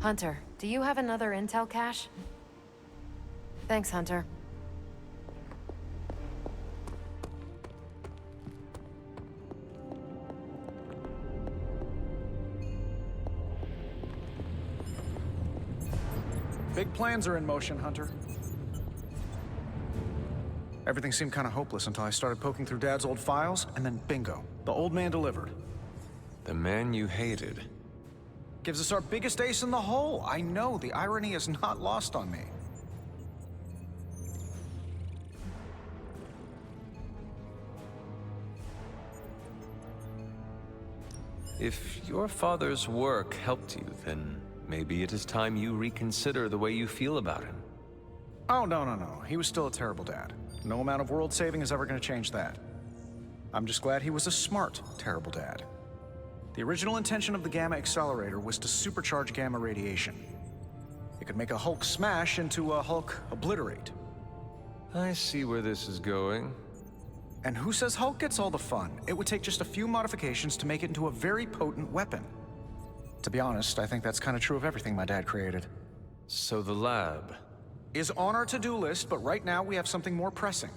Hunter, do you have another intel cache? Thanks, Hunter. Big plans are in motion, Hunter. Everything seemed kind of hopeless until I started poking through Dad's old files, and then bingo, the old man delivered. The man you hated. Gives us our biggest ace in the hole. I know, the irony is not lost on me. If your father's work helped you, then maybe it is time you reconsider the way you feel about him. Oh, no. He was still a terrible dad. No amount of world saving is ever going to change that. I'm just glad he was a smart, terrible dad. The original intention of the Gamma Accelerator was to supercharge gamma radiation. It could make a Hulk smash into a Hulk obliterate. I see where this is going. And who says Hulk gets all the fun? It would take just a few modifications to make it into a very potent weapon. To be honest, I think that's kind of true of everything my dad created. So the lab. Is on our to-do list, but right now we have something more pressing.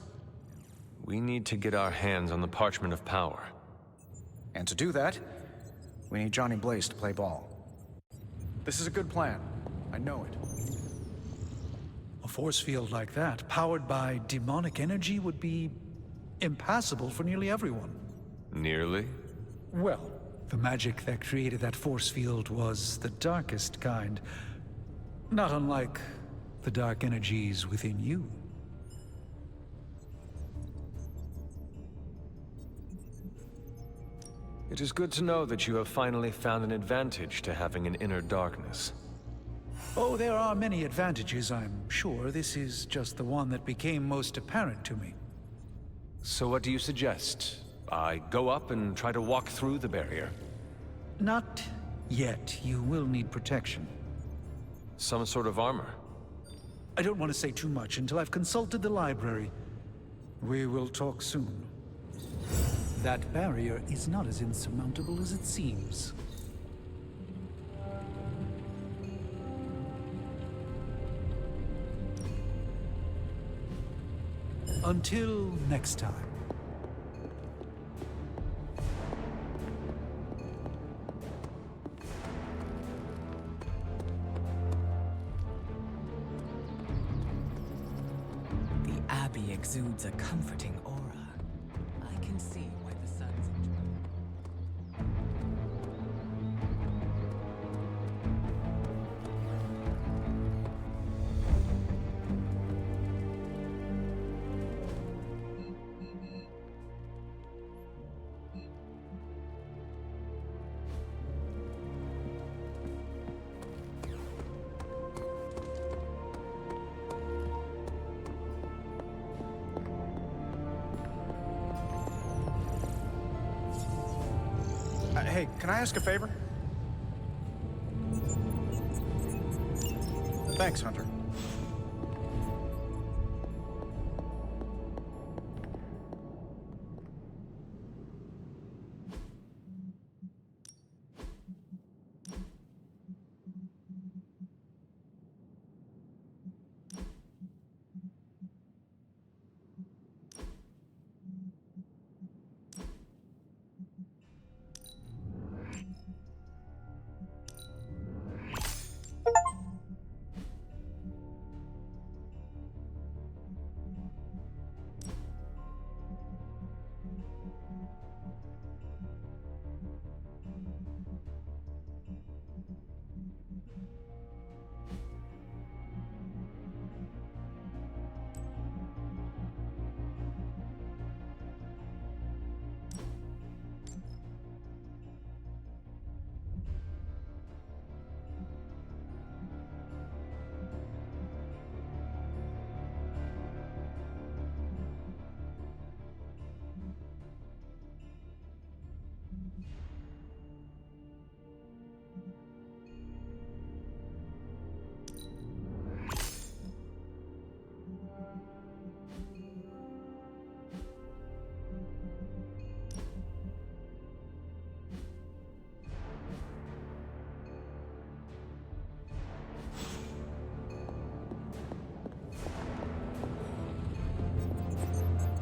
We need to get our hands on the Parchment of Power. And to do that, we need Johnny Blaze to play ball. This is a good plan. I know it. A force field like that, powered by demonic energy, would be impassable for nearly everyone. Nearly? Well, the magic that created that force field was the darkest kind. Not unlike the dark energies within you. It is good to know that you have finally found an advantage to having an inner darkness. Oh, there are many advantages, I'm sure. This is just the one that became most apparent to me. So what do you suggest? I go up and try to walk through the barrier? Not yet. You will need protection. Some sort of armor? I don't want to say too much until I've consulted the library. We will talk soon. That barrier is not as insurmountable as it seems. Until next time. The Abbey exudes a comforting aura. I can see why the Sons enjoy. Hey, can I ask a favor? Thanks, Hunter.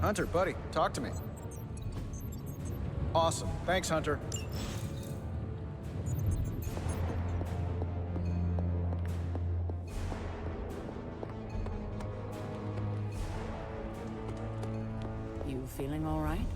Hunter, buddy, talk to me. Awesome. Thanks, Hunter. You feeling all right?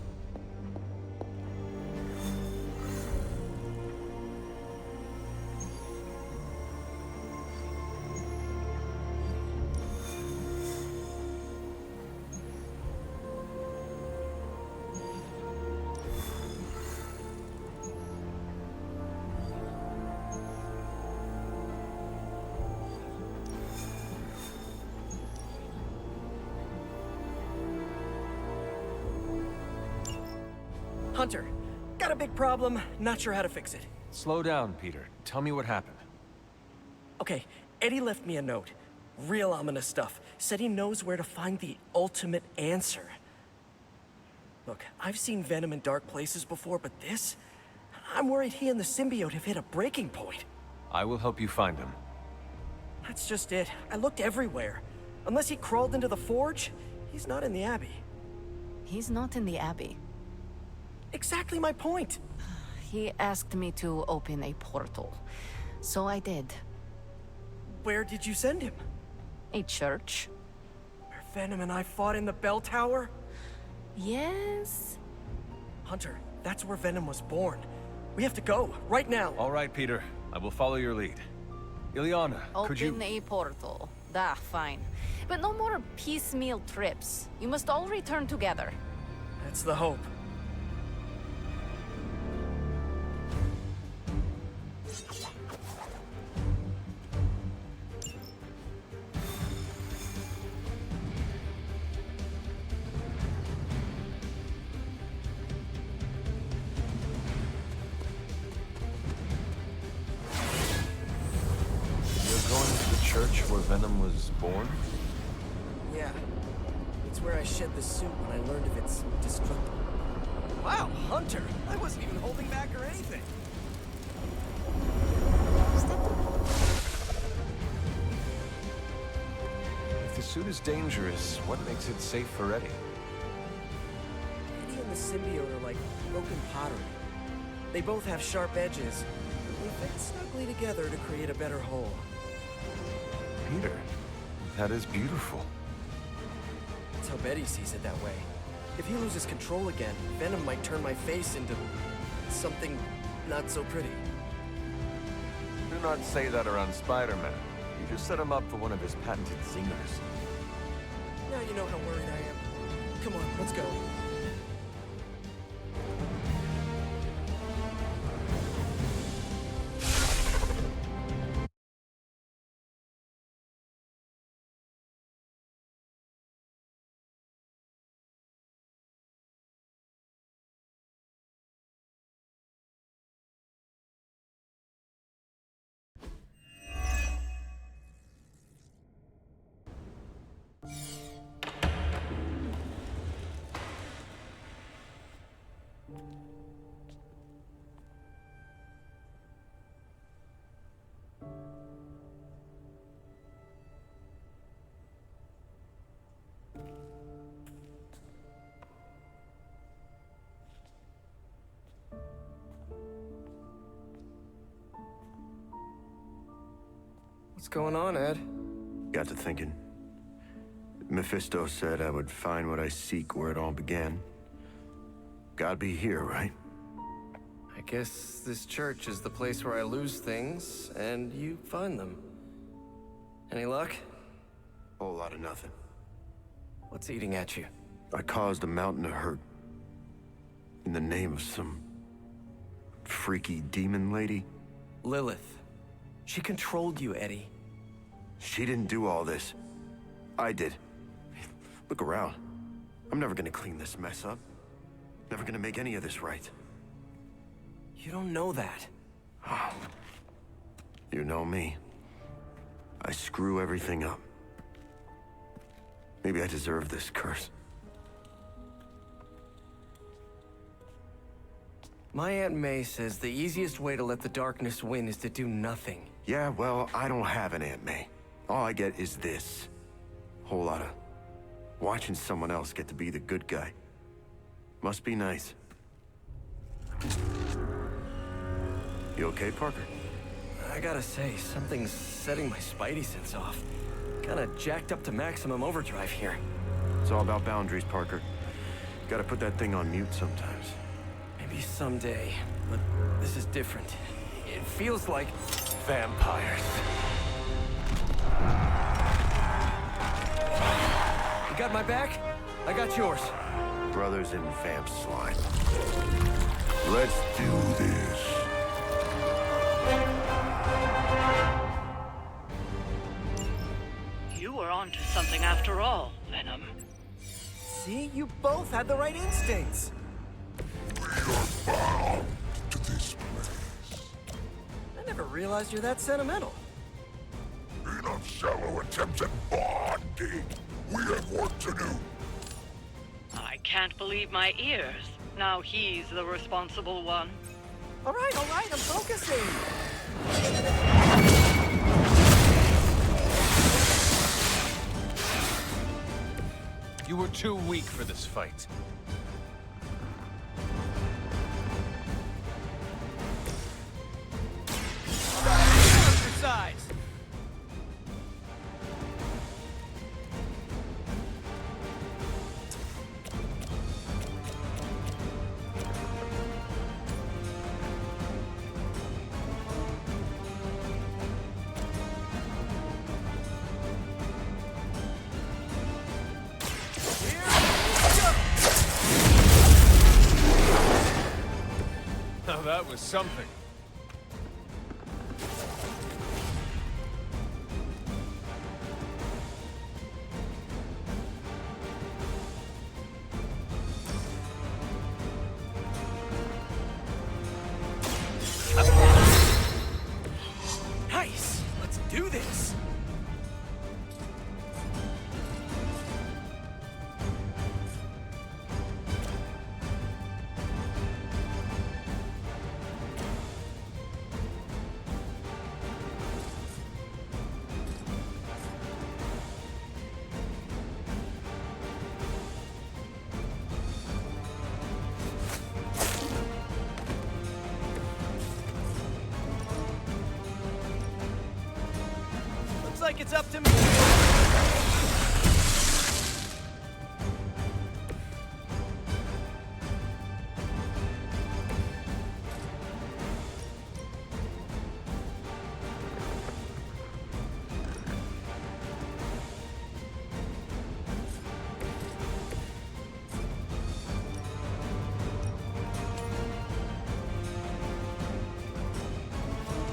Hunter, got a big problem, not sure how to fix it. Slow down, Peter. Tell me what happened. Okay, Eddie left me a note. Real ominous stuff. Said he knows where to find the ultimate answer. Look, I've seen Venom in dark places before, but this? I'm worried he and the symbiote have hit a breaking point. I will help you find him. That's just it. I looked everywhere. Unless he crawled into the forge, he's not in the Abbey. He's not in the Abbey. Exactly my point. He asked me to open a portal, so I did. Where did you send him? A church? Where Venom and I fought in the bell tower? Yes? Hunter, that's where Venom was born. We have to go, right now. All right, Peter. I will follow your lead. Ileana, could you... Open a portal. Fine. But no more piecemeal trips. You must all return together. That's the hope. Church where Venom was born? Yeah. It's where I shed the suit when I learned of its destructible. Wow, Hunter! I wasn't even holding back or anything. If the suit is dangerous, what makes it safe for Eddie? Eddie and the symbiote are like broken pottery. They both have sharp edges. They fit snugly together to create a better whole. Peter, that is beautiful. That's how Betty sees it that way. If he loses control again, Venom might turn my face into something not so pretty. Do not say that around Spider-Man. You just set him up for one of his patented zingers. Now you know how worried I am. Come on, let's go. What's going on, Ed? Got to thinking. Mephisto said I would find what I seek where it all began. Gotta be here, right? I guess this church is the place where I lose things, and you find them. Any luck? Whole lot of nothing. What's eating at you? I caused a mountain to hurt. In the name of some... freaky demon lady. Lilith. She controlled you, Eddie. She didn't do all this. I did. Look around. I'm never gonna clean this mess up. Never gonna make any of this right. You don't know that. You know me. I screw everything up. Maybe I deserve this curse. My Aunt May says the easiest way to let the darkness win is to do nothing. Yeah, well, I don't have an Aunt May. All I get is this. Whole lot of Watching someone else get to be the good guy. Must be nice. You okay, Parker? I gotta say, something's setting my spidey sense off. Kinda jacked up to maximum overdrive here. It's all about boundaries, Parker. Gotta put that thing on mute sometimes. Maybe someday, but this is different. It feels like... Vampires. You got my back? I got yours. Brothers in vamp slime. Let's do this. You were onto something after all, Venom. See? You both had the right instincts. Bound to this place. I never realized you're that sentimental. Enough shallow attempts at bonding. We have work to do. I can't believe my ears. Now he's the responsible one. All right, I'm focusing. You were too weak for this fight. Exercise. Now that was something. Nice. Let's do this. Looks like it's up to me.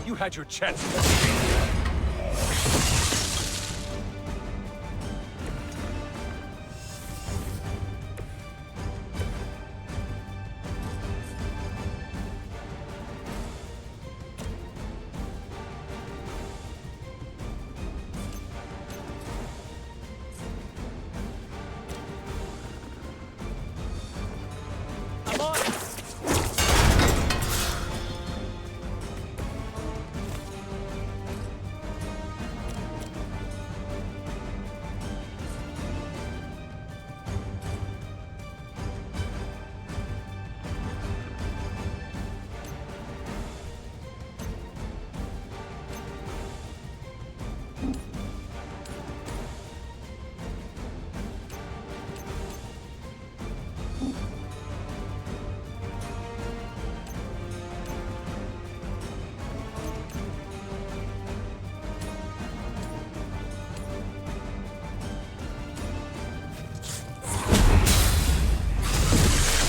You had your chance. I'm on it.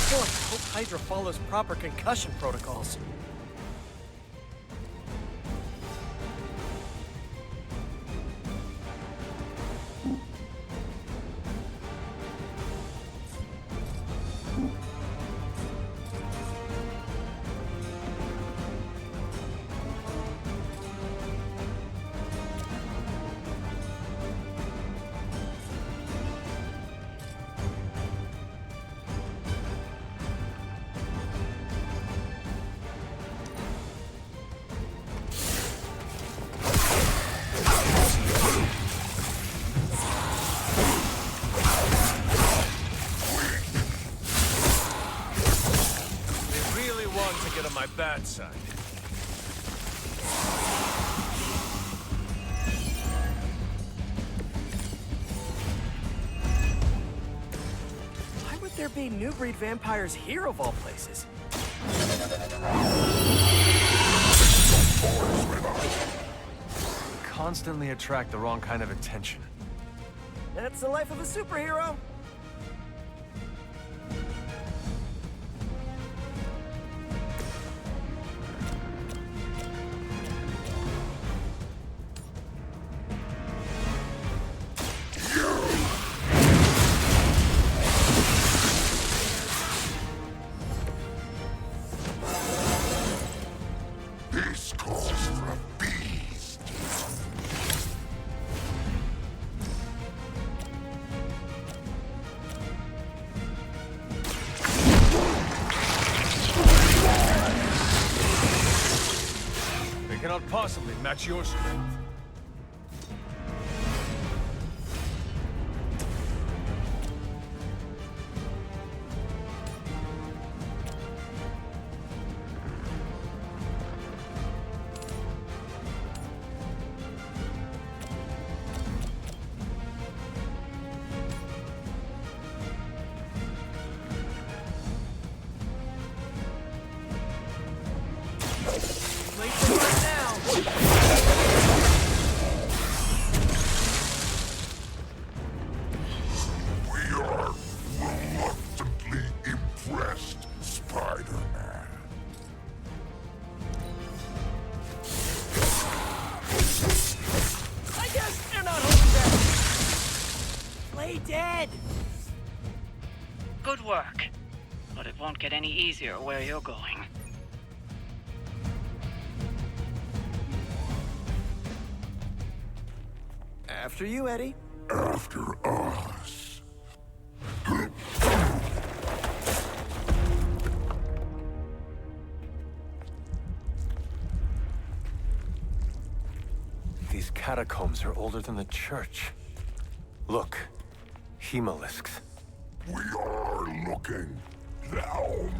Boy, I hope Hydra follows proper concussion protocols. long to get on my bad side. Why would there be new breed vampires here of all places? Constantly attract the wrong kind of attention. That's the life of a superhero. This calls for a beast. They cannot possibly match your strength. Late to run now. We are reluctantly impressed, Spider-Man. I guess they're not holding back. Play dead. Good work. But it won't get any easier where you're going. After you, Eddie. After us. These catacombs are older than the church. Look, hemolisks. We are looking down.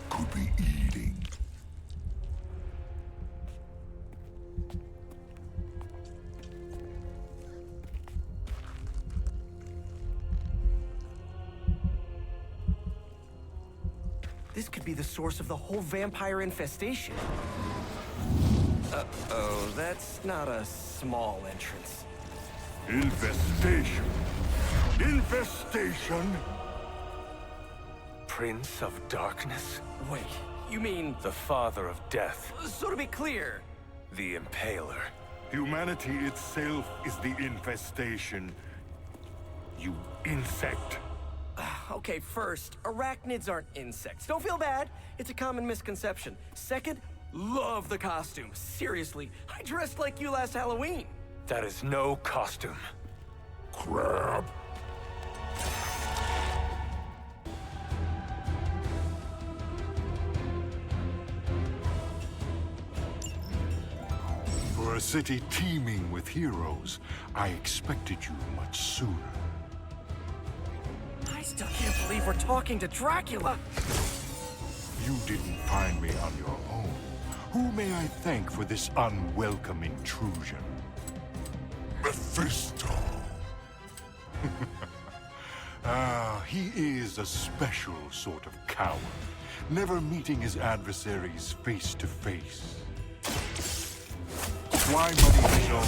Could be eating. This could be the source of the whole vampire infestation. Uh-oh, that's not a small entrance. Infestation. Infestation. Prince of Darkness? Wait, you mean... The father of death. So to be clear... The Impaler. Humanity itself is the infestation. You insect. Okay, first, arachnids aren't insects. Don't feel bad. It's a common misconception. Second, love the costume. Seriously, I dressed like you last Halloween. That is no costume. Crab. For a city teeming with heroes, I expected you much sooner. I still can't believe we're talking to Dracula. You didn't find me on your own. Who may I thank for this unwelcome intrusion? Mephisto. He is a special sort of coward, never meeting his adversaries face to face. Why muddy his own?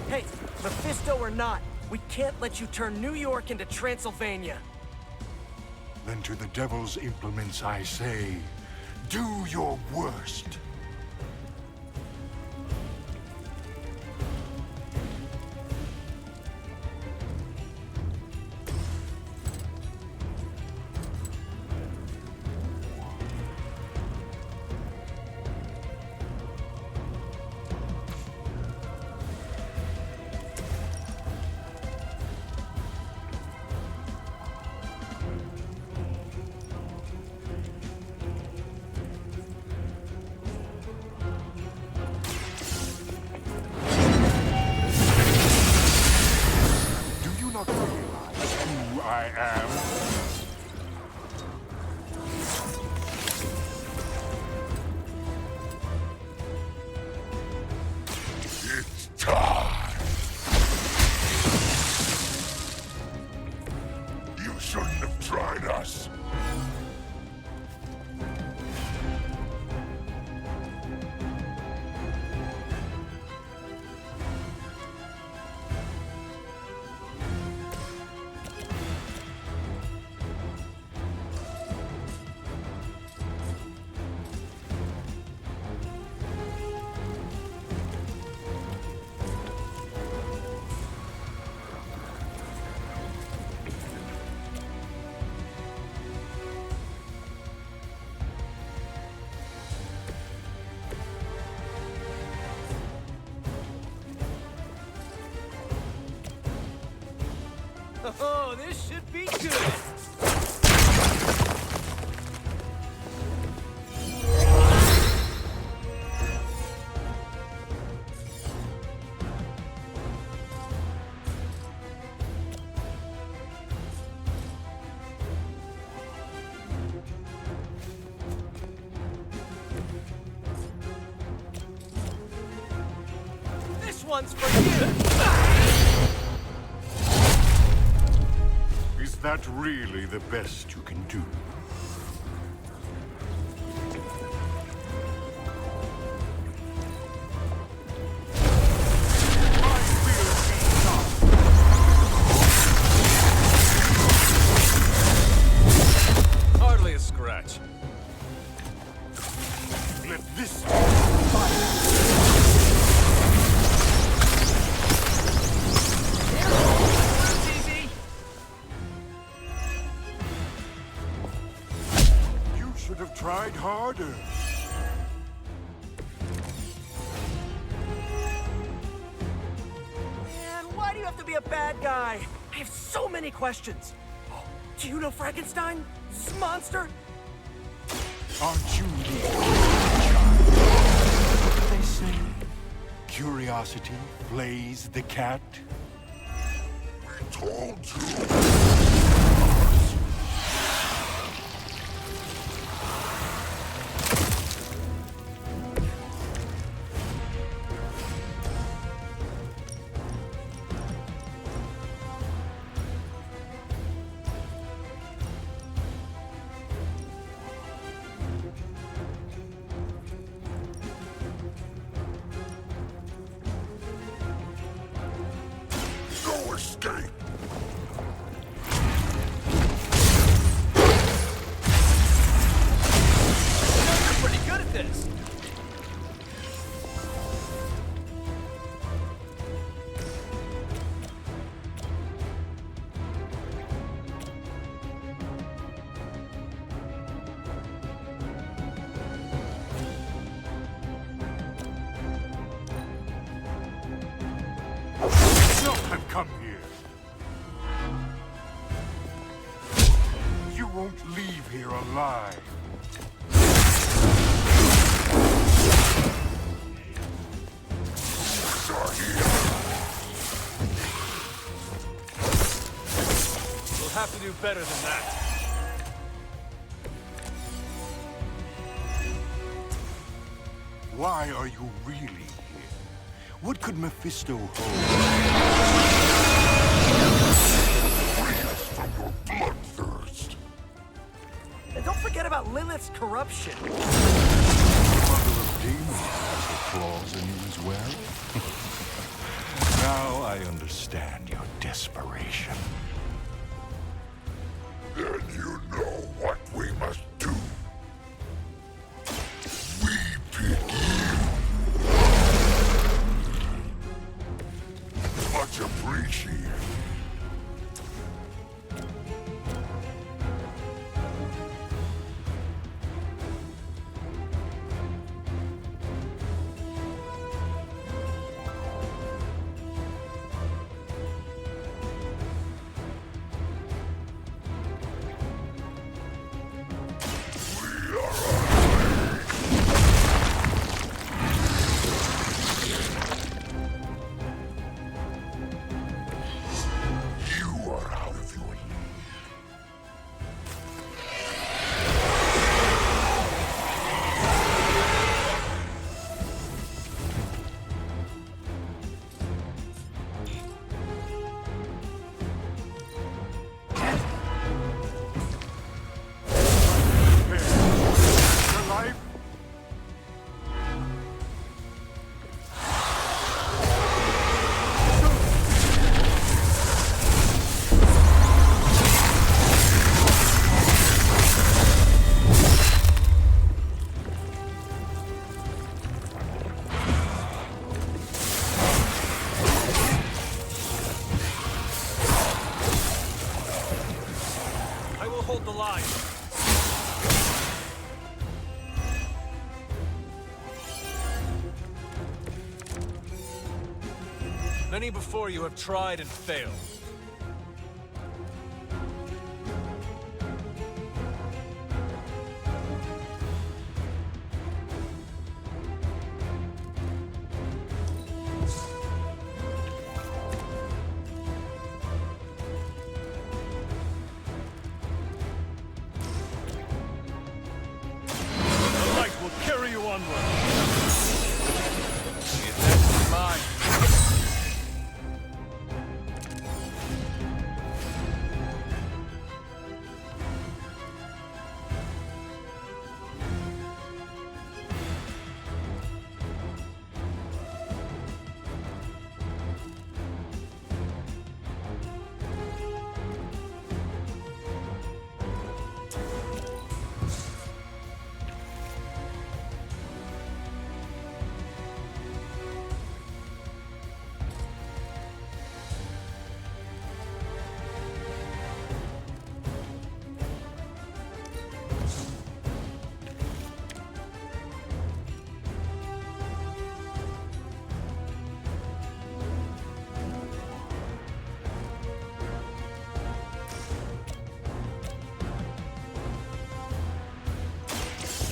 Hey, Mephisto or not, we can't let you turn New York into Transylvania. Then to the devil's implements I say, do your worst. who I am? It's time! You shouldn't have tried us. Oh, this should be good. This one's for you. Is that really the best you can do? Hardly a scratch. Let this Easy. You should have tried harder. Man, why do you have to be a bad guy? I have so many questions. Oh, do you know Frankenstein? This monster? Aren't you the child? They say curiosity flays the cat. We told you. No escape. You're pretty good at this. No one come here. You won't leave here alive. We'll have to do better than that. Why are you really here? What could Mephisto hold? Free us from your bloodthirst. And don't forget about Lilith's corruption. Mother of Demons has her claws in you as well. Now I understand your desperation. Then you know what we must do. We pick you. Much appreciated. hold the line. Many before you have tried and failed. The light will carry you onward. The advantage is mine.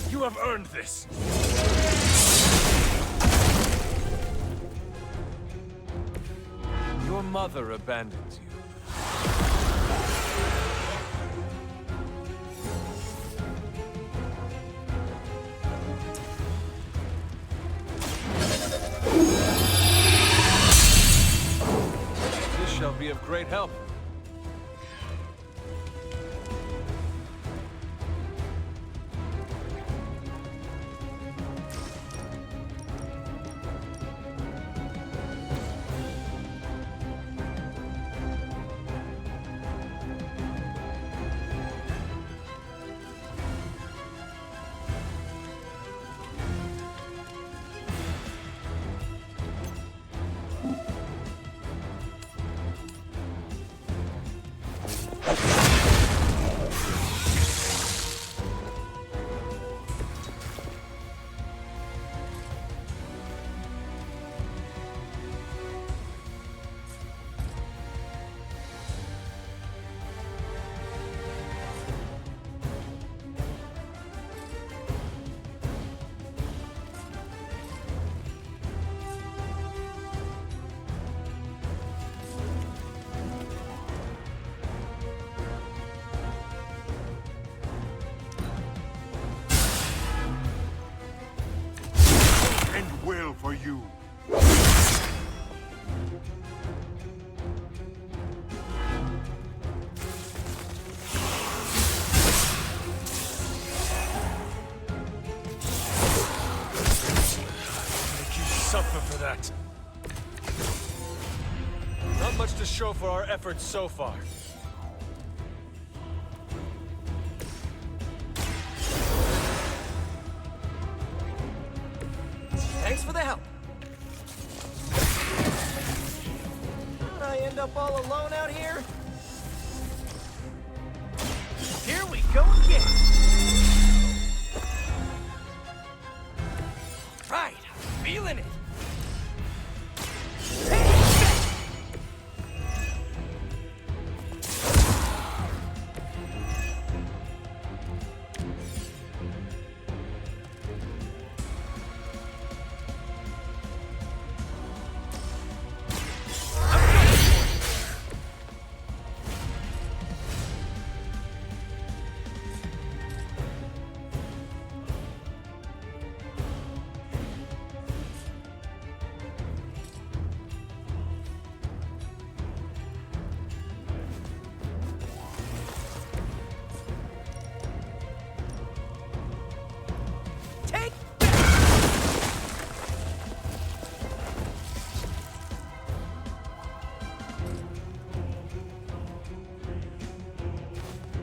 You have earned this. Your mother abandons you. This shall be of great help. Well for you. Make you suffer for that. Not much to show for our efforts so far. Thanks for the help. How'd I end up all alone out here? Here we go again. Right, I'm feeling it.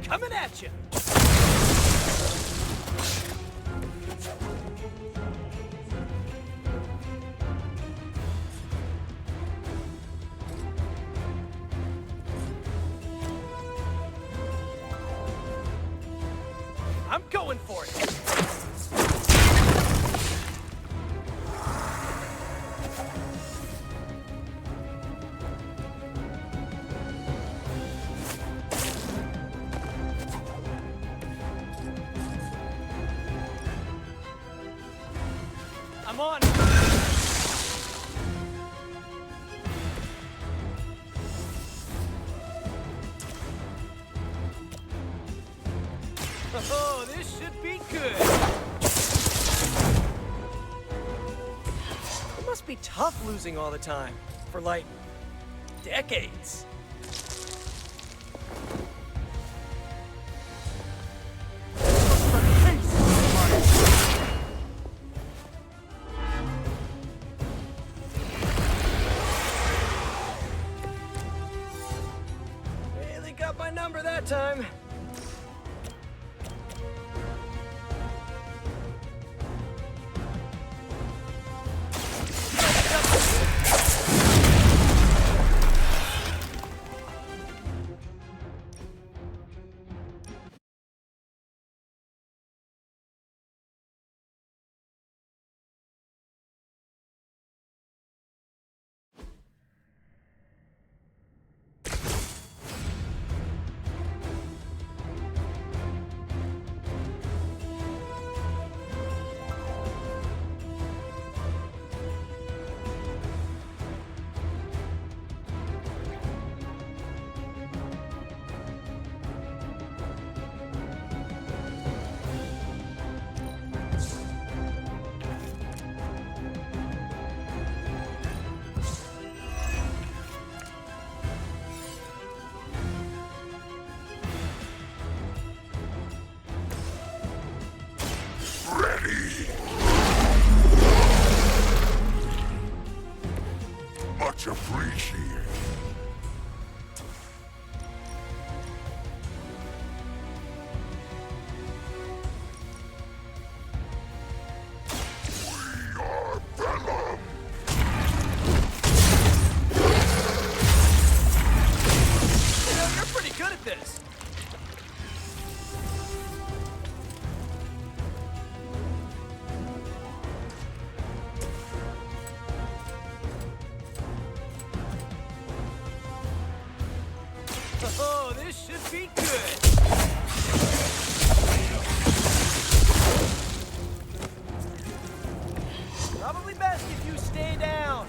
Coming at you! I'm going for it! I'm on! Oh, this should be good! It must be tough losing all the time. For, like, decades. Really got my number that time. Much appreciated. We are Venom! You know, you're pretty good at this. Oh, this should be good. Probably best if you stay down.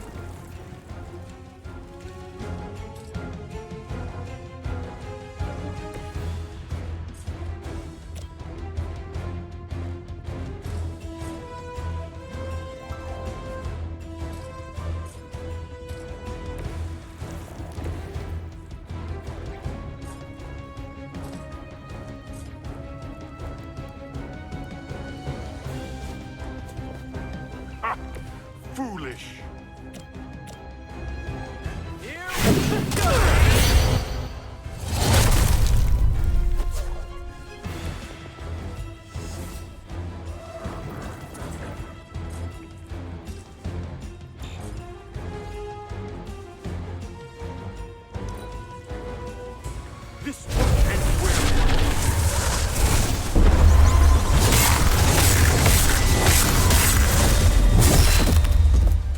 Foolish. Here we go. This won't end well.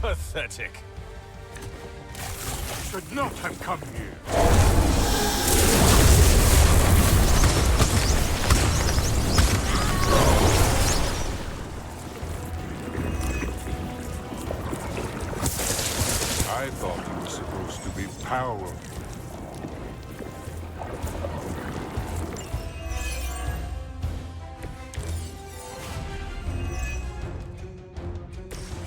Pathetic. Should not have come here. I thought he was supposed to be powerful.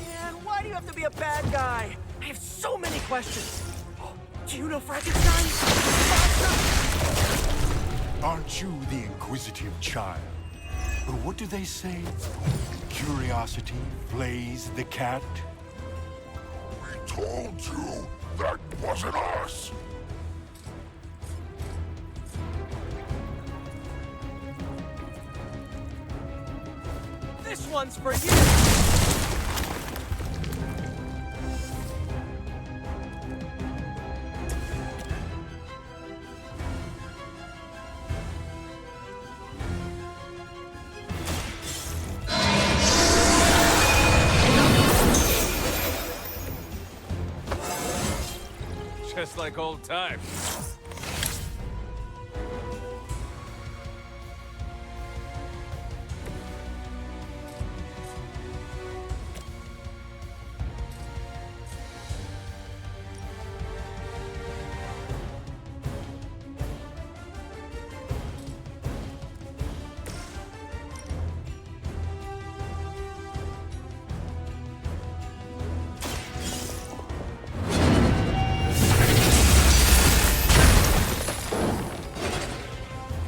Man, why do you have to be a bad guy? I have so many questions. Do you know Frankenstein? Aren't you the inquisitive child? But what do they say? Curiosity flays the cat? We told you that wasn't us! This one's for you! Looks like old times.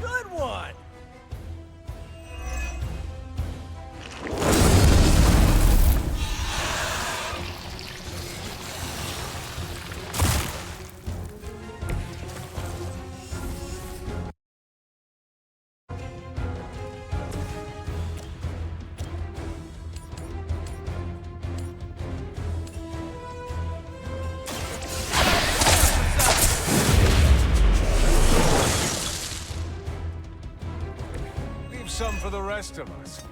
Good one! Leave some for the rest of us.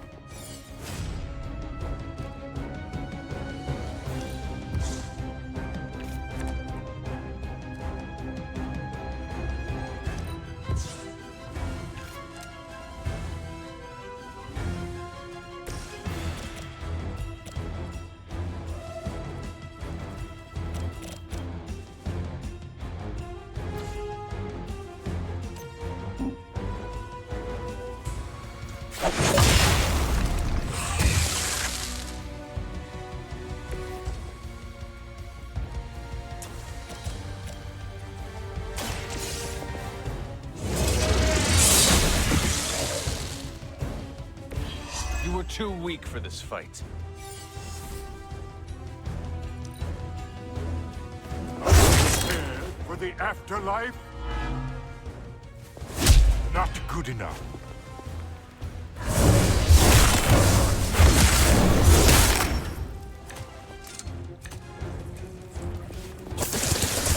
You were too weak for this fight. Prepared for the afterlife? Not good enough.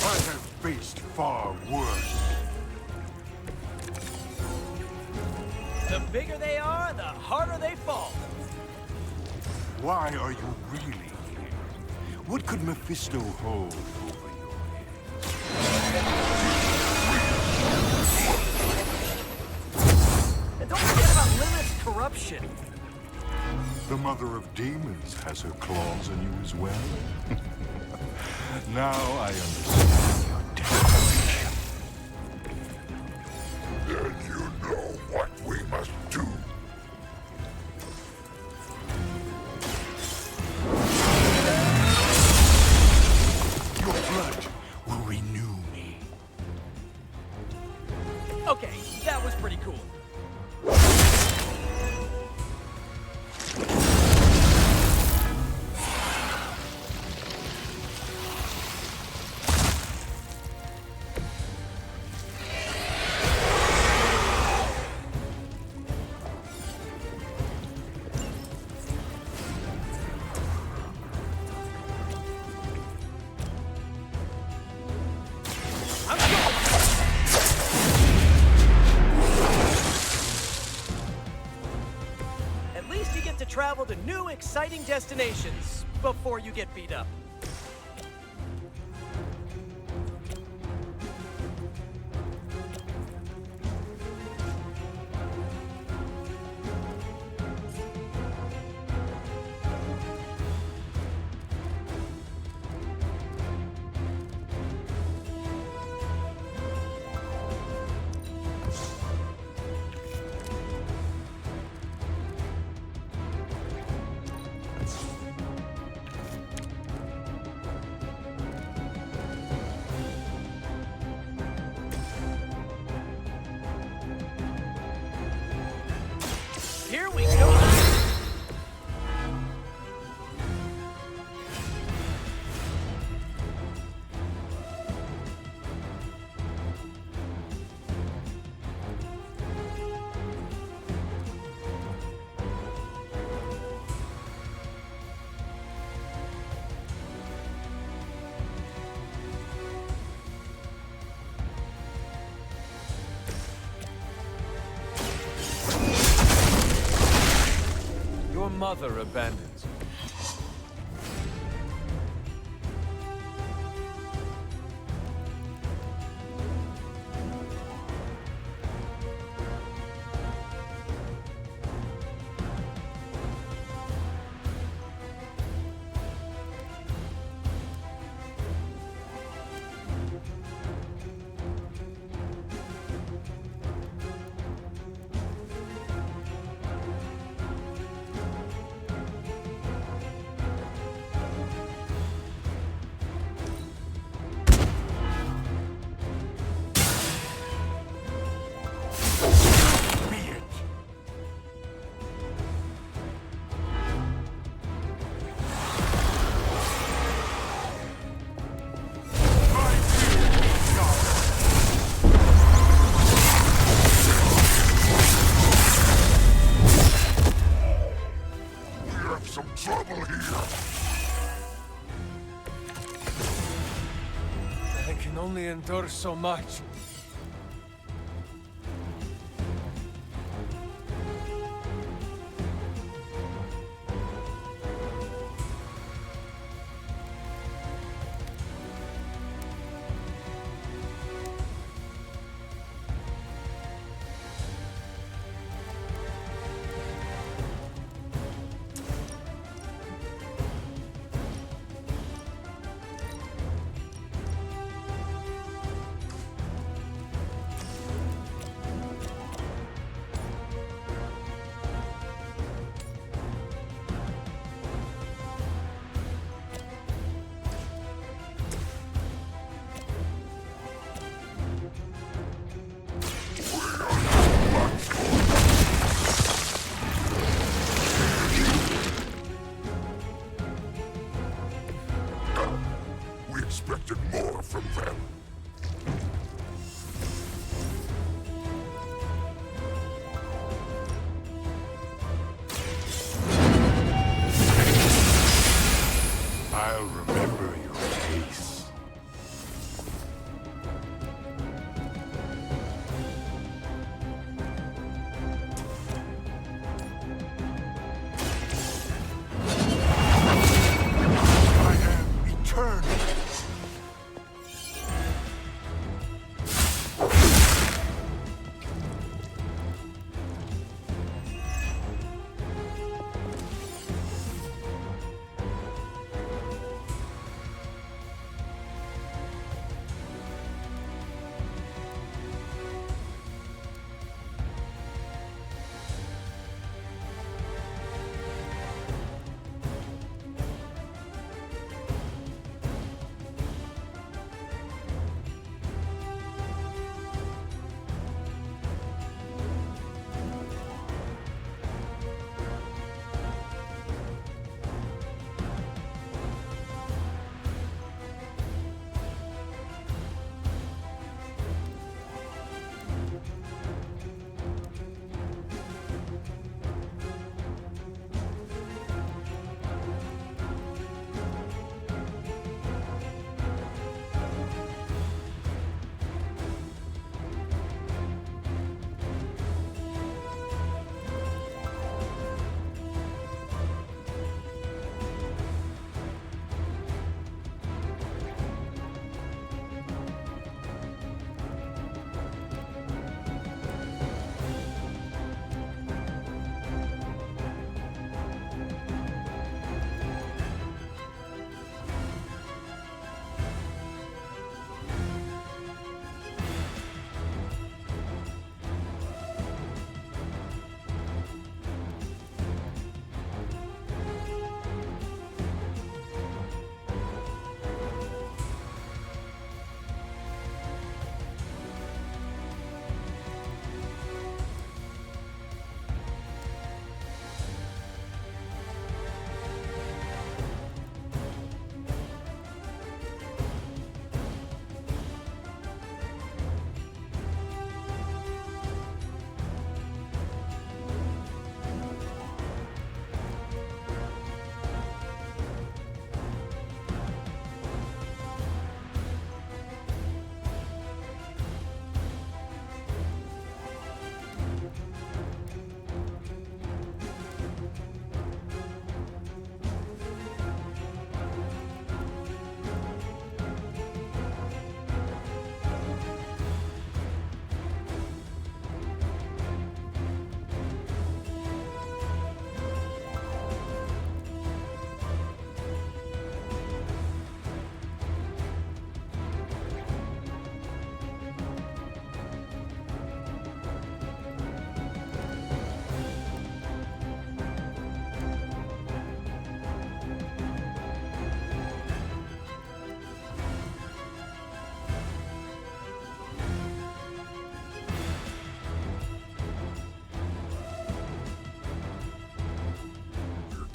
I have faced far worse. The bigger they are, the harder they fall. Why are you really here? What could Mephisto hold over your And don't forget about Lilith's corruption. The mother of demons has her claws in you as well. Now I understand your desperation. Then you know what we must do. Your blood will renew me. Okay, that was pretty cool. At least you get to travel to new, exciting destinations before you get beat up. Here we go. Your mother abandons you. only endure so much. We expected more from them. I'll remember your face. I am eternal.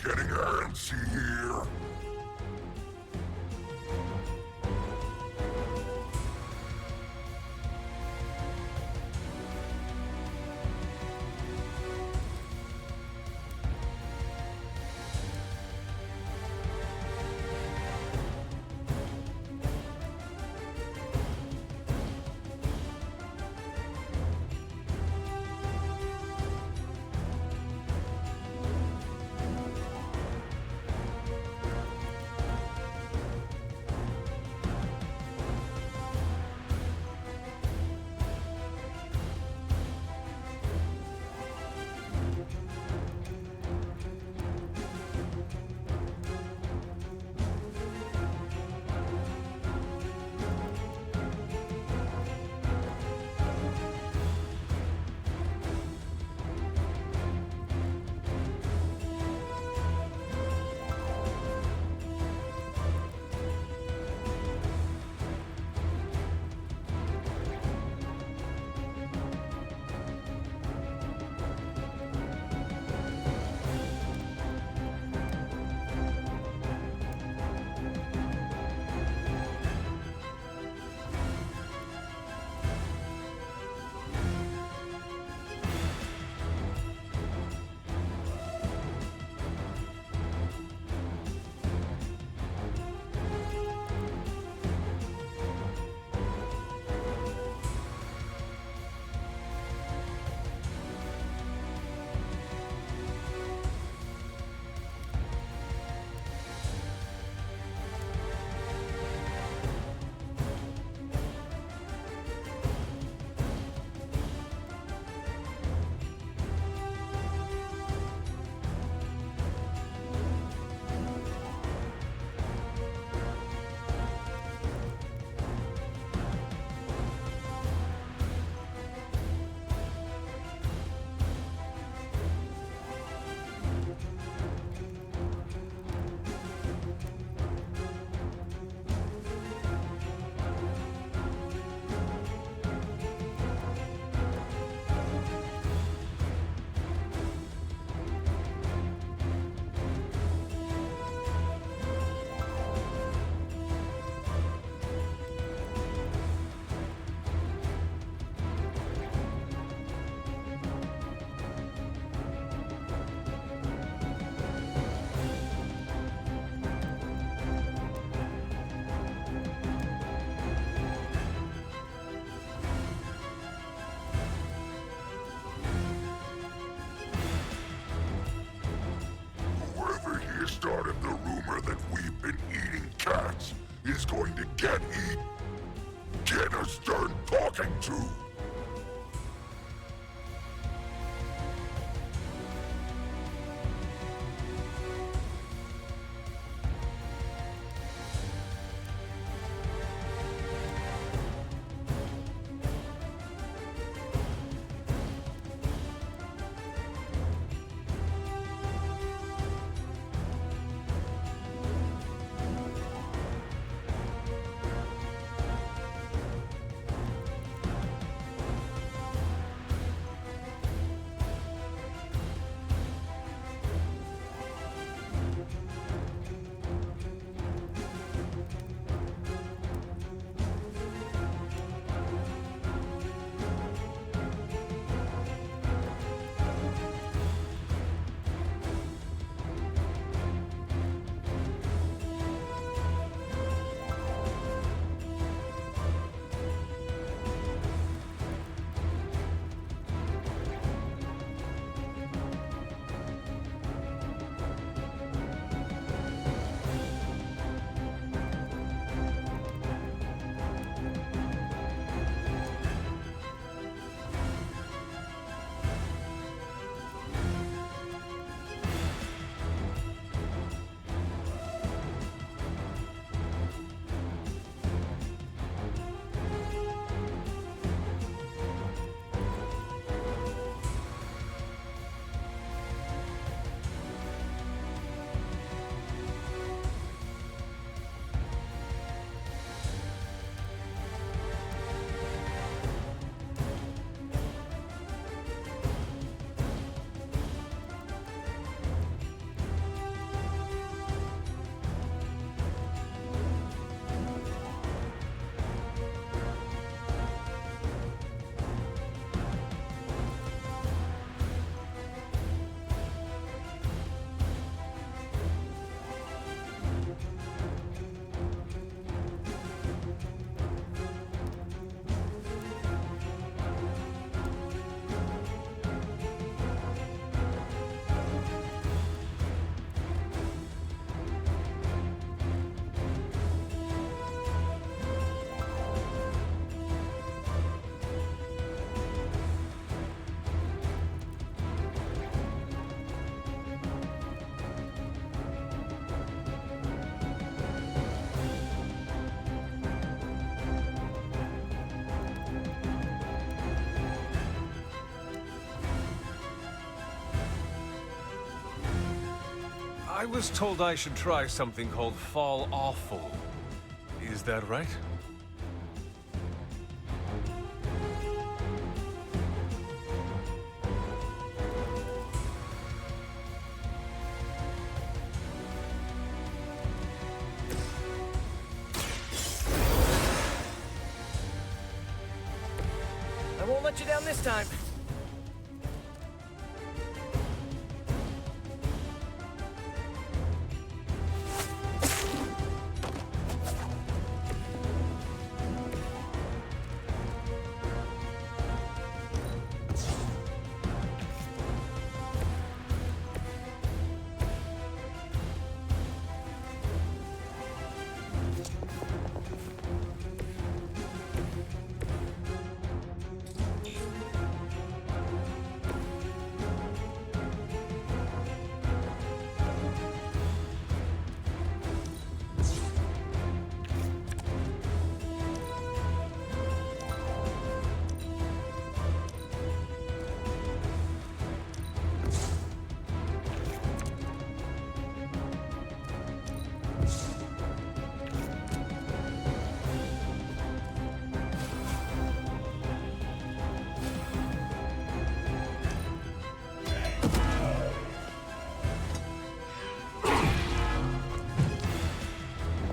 Getting antsy here. I was told I should try something called Fall Awful. Is that right? I won't let you down this time.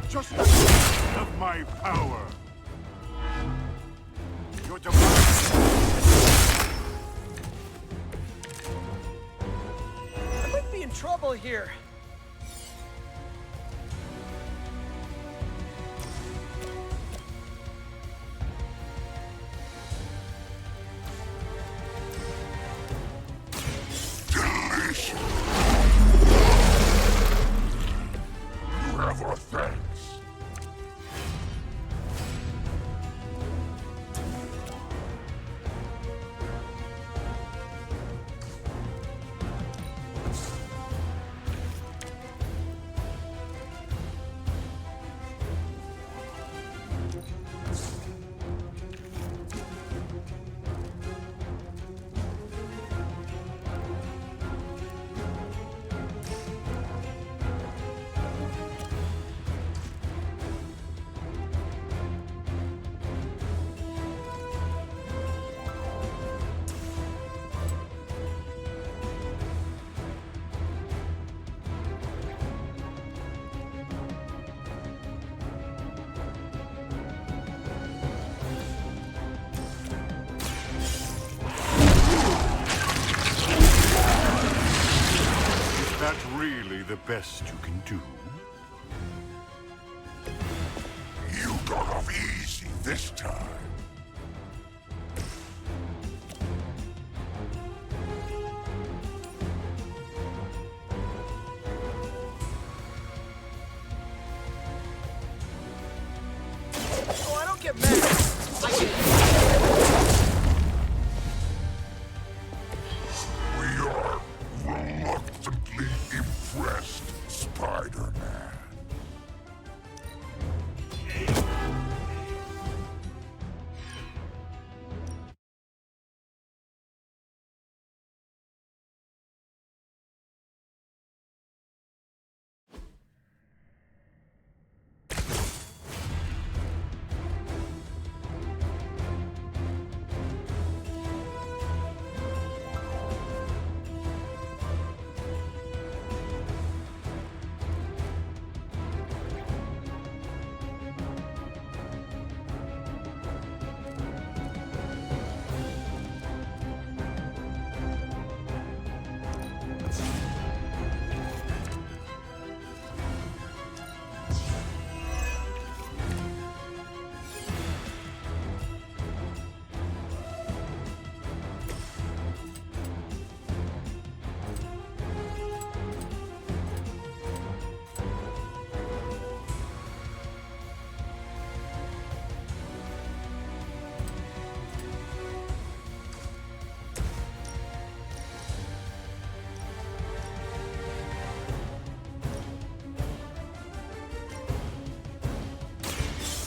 Just a bit of my power. Your demise. I might be in trouble here. Delicious. You have our thanks. Is that really the best you can do? You got off easy this time. Oh, I don't get mad. I get We are reluctantly impressed, Spider-Man.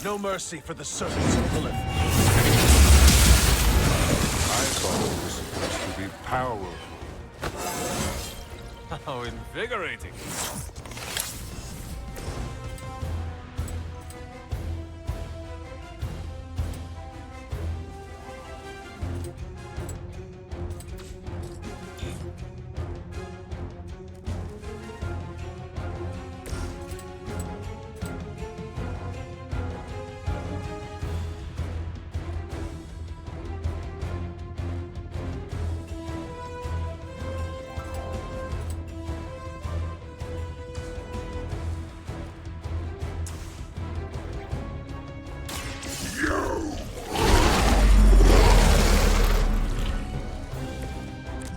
No mercy for the servants of Lilith. I thought it was supposed to be powerful. How invigorating.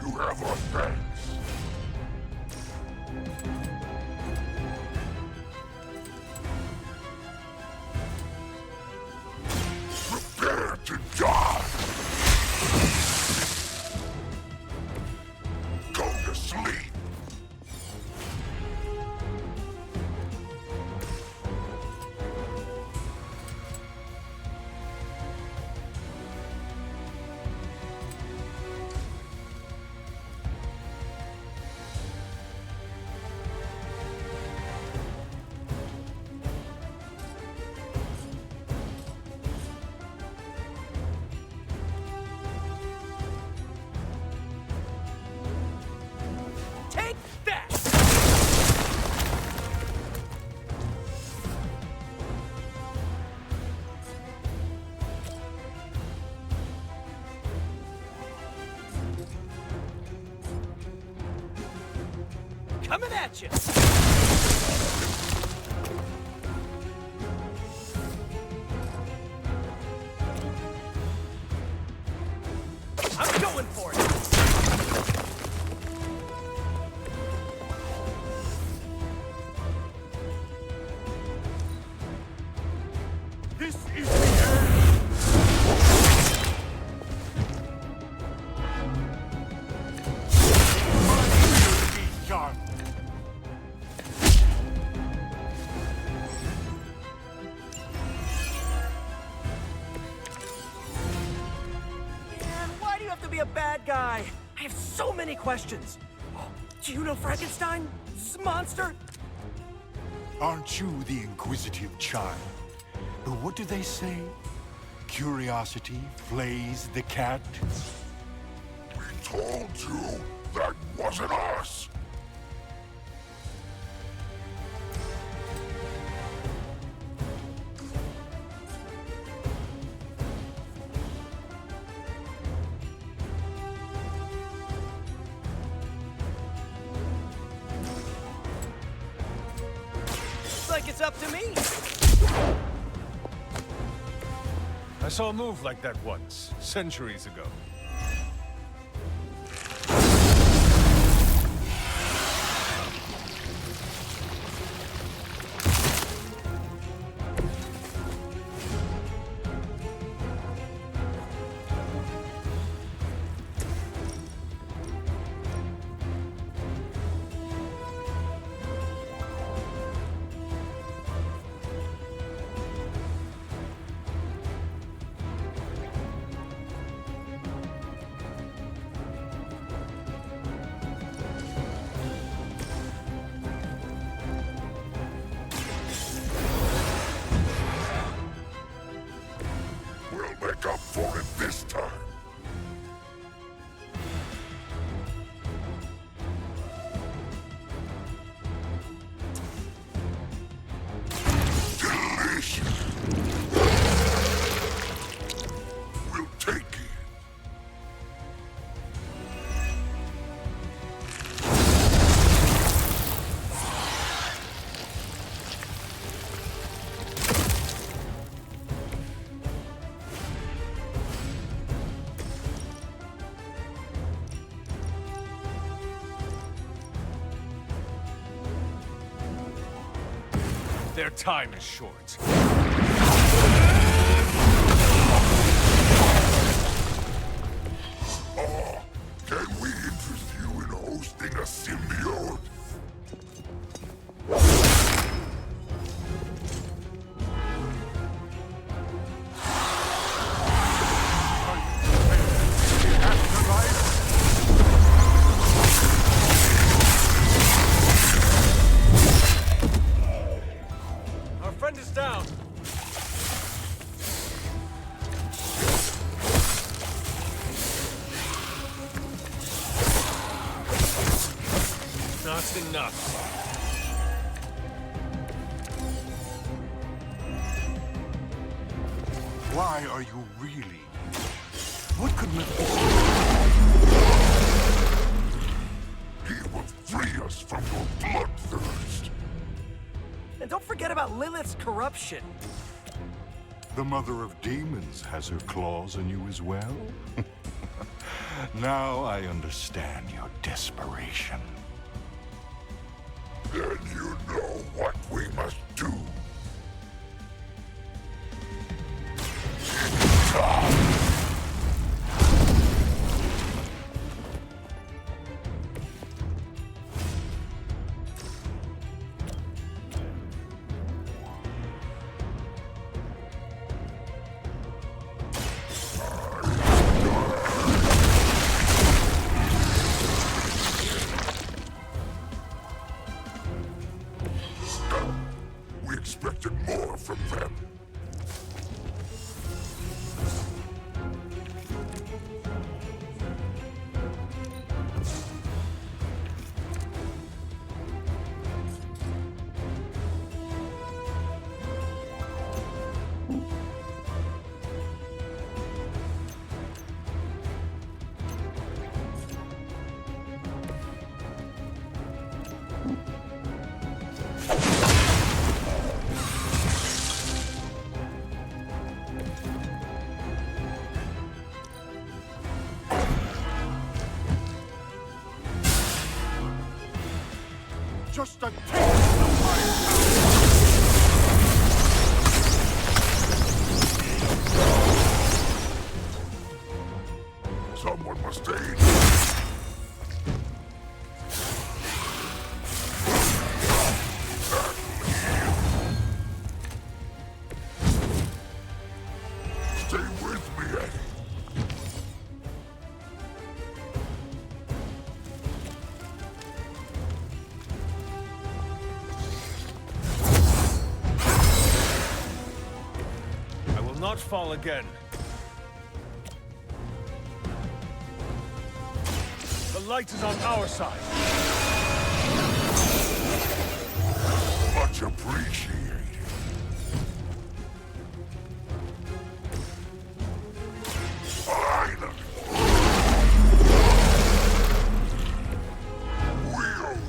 You have our thanks. Prepare to die. Go to sleep. Take that! Coming at you! I'm going for it! This is the end. My will be done. Man, why do you have to be a bad guy? I have so many questions. Oh, do you know Frankenstein? This monster? Aren't you the inquisitive child? What do they say? Curiosity flays the cat? We told you that wasn't us! Looks like it's up to me. I saw a move like that once, centuries ago. We'll make up for it this time. Delicious. We'll take it. Their time is short. Can we interest you in hosting a symbiote? not enough. Why are you really? What could Mephisto? He will free us from your bloodthirst. And don't forget about Lilith's corruption. The Mother of Demons has her claws in you as well. Now I understand your desperation. Then you know what we must do. We expected more from them. Just a taste of my power. Someone must aid. Stay with me, Eddie. Not fall again. The light is on our side. Much appreciated. Finally! We owe you.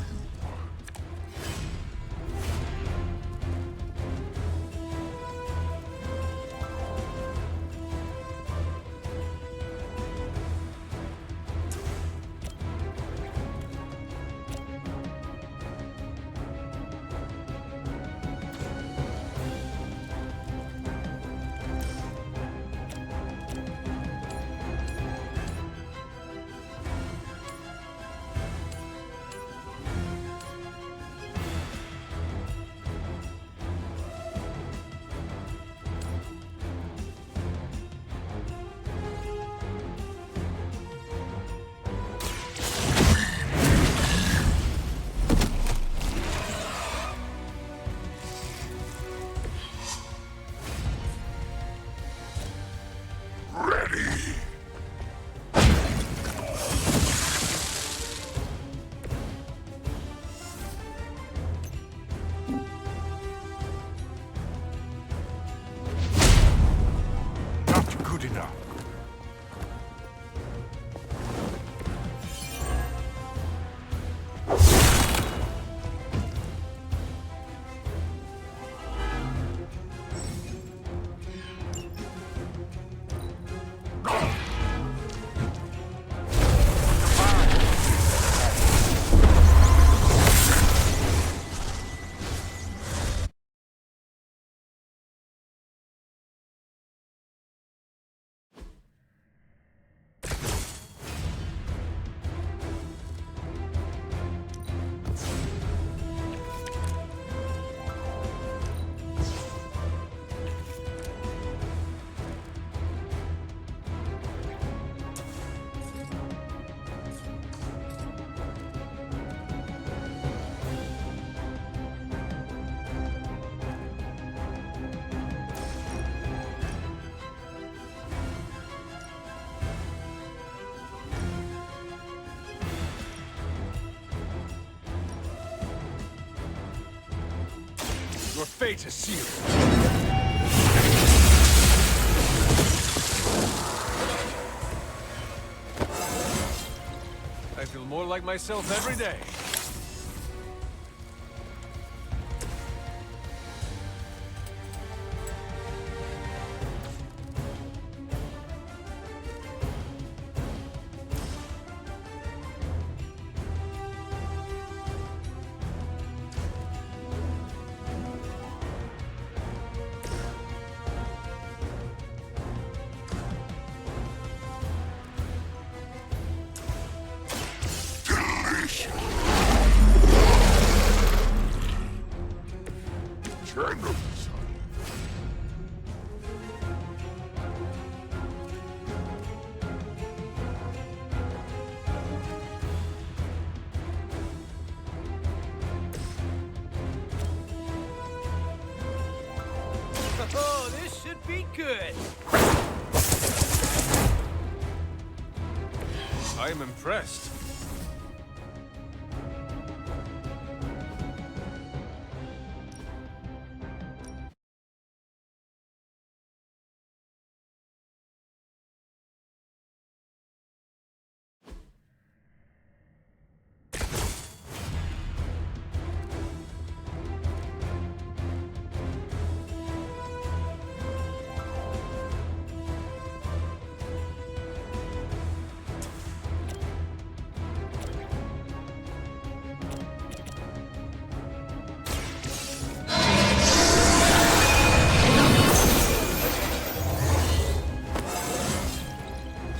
Your fate is sealed. I feel more like myself every day. Oh, this should be good. I am impressed.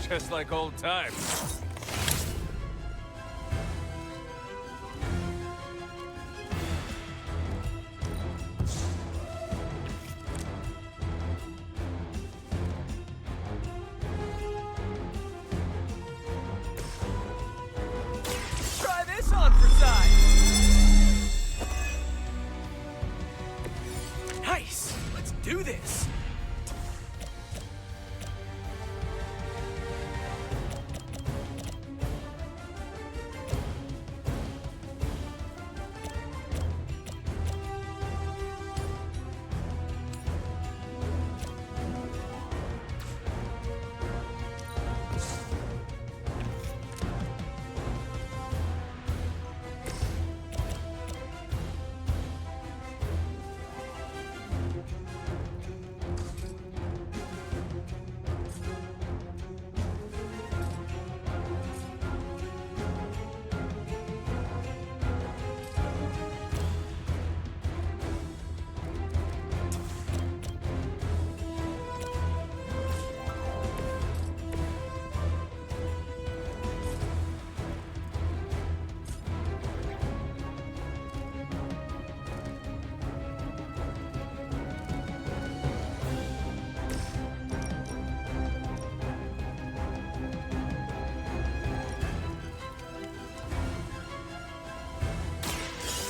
Just like old times. Try this on for size. Nice. Let's do this.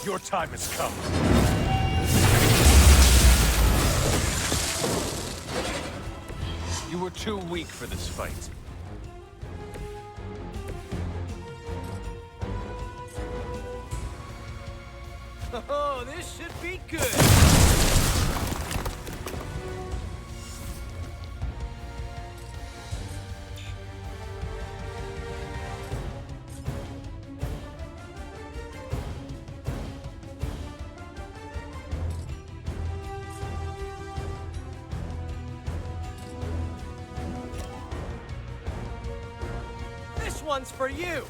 Your time has come. You were too weak for this fight. Oh, this should be good. This one's for you.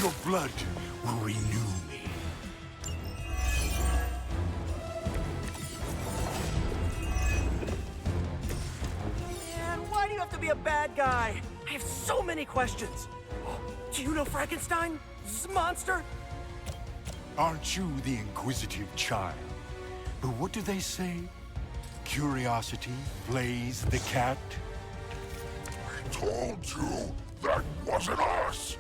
Your blood will renew me. Man, why do you have to be a bad guy? I have so many questions. Do you know Frankenstein? This monster? Aren't you the inquisitive child? But what do they say? Curiosity flays the cat? We told you that wasn't us!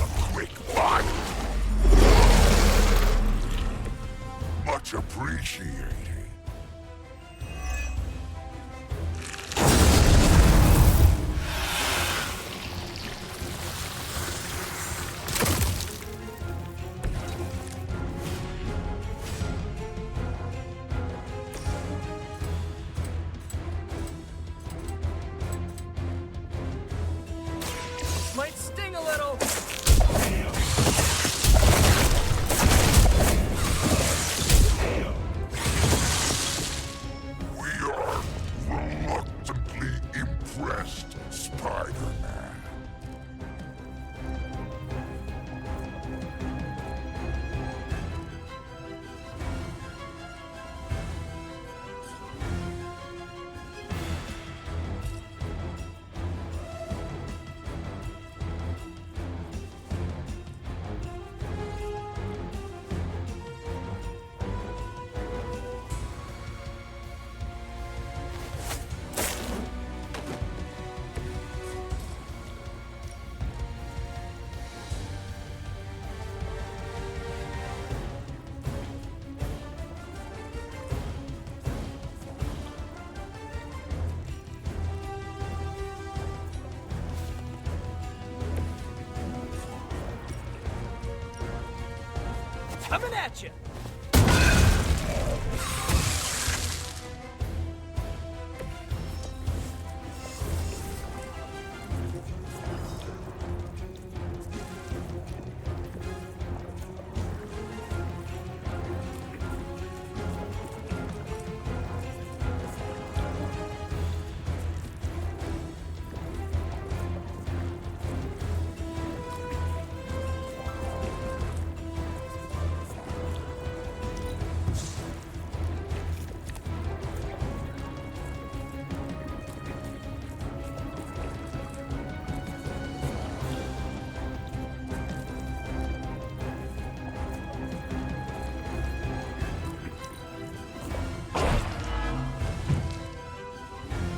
A quick bite! Much appreciated. Might sting a little. We are reluctantly impressed, Spider-Man. Coming at you.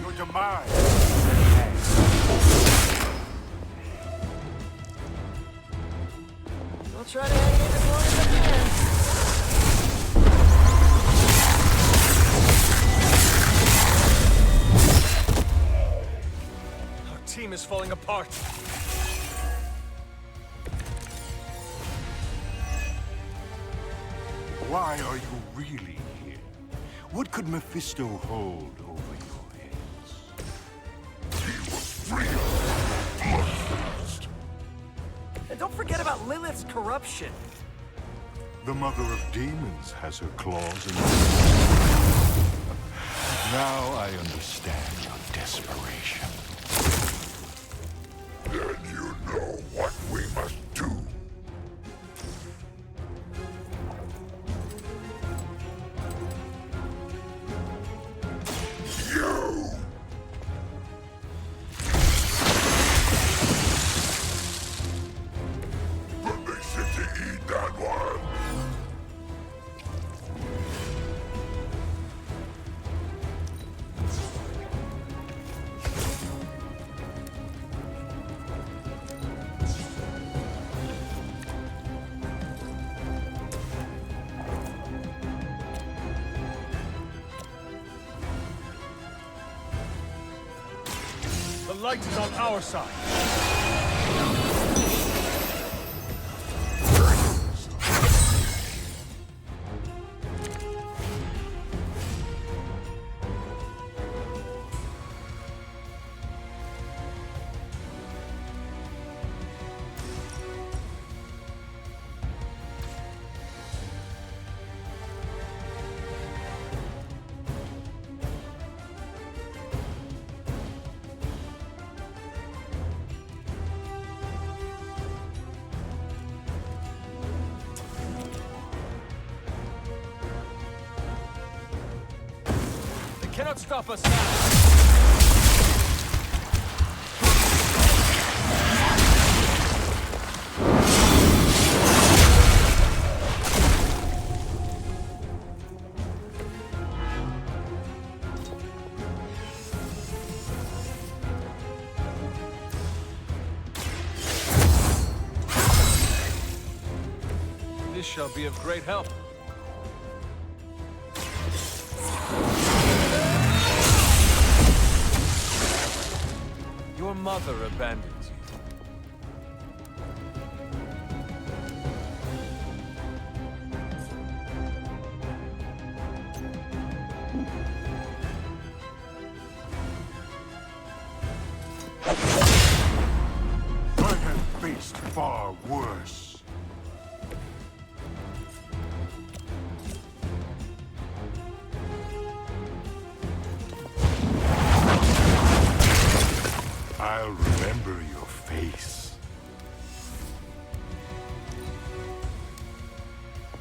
Your demise. I'll try to hang in as long as I can. Our team is falling apart. Why are you really here? What could Mephisto hold over your heads? He was real. Bloodthirst. And don't forget about Lilith's corruption. The mother of demons has her claws in Now I understand your desperation. Then you know what we must do. You! Permission to eat that one? The light is on our side. cannot stop us now! This shall be of great help. Your mother abandons you. I have faced far worse. I'll remember your face.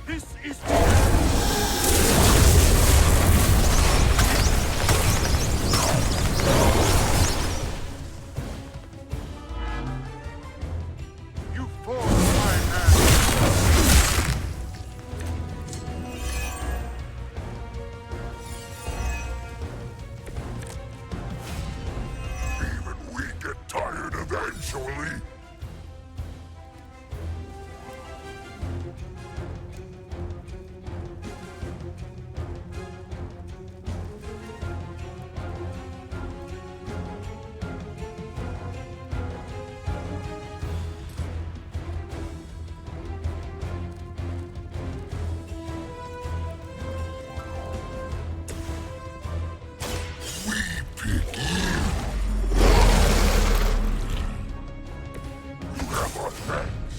This is you forced my hand. Even we get tired eventually. We pick you. You have our thanks.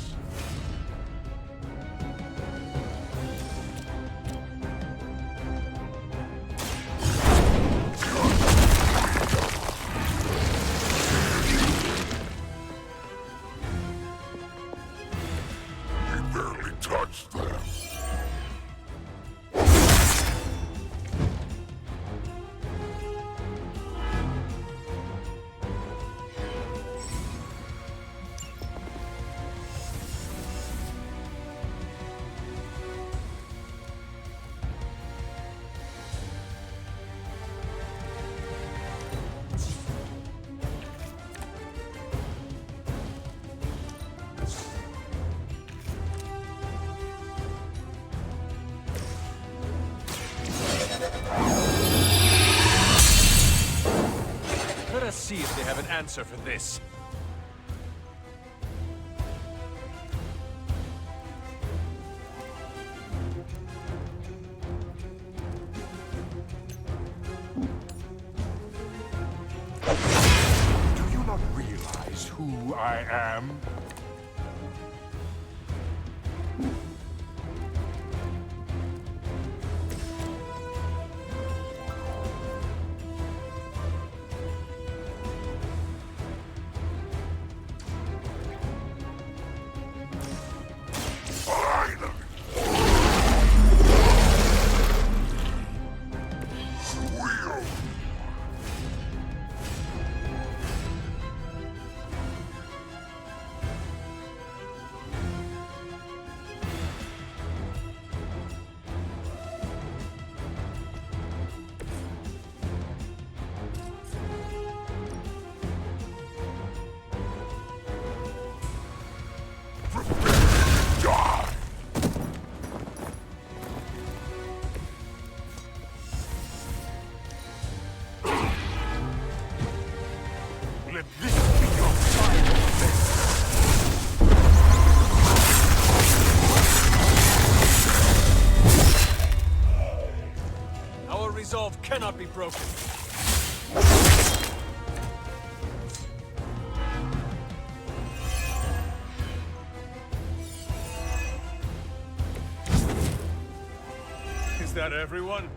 We barely touched them. Let us see if they have an answer for this. Do you not realize who I am? Finally! Wheel! Die! Let this be your final test. Our resolve cannot be broken. Is that everyone?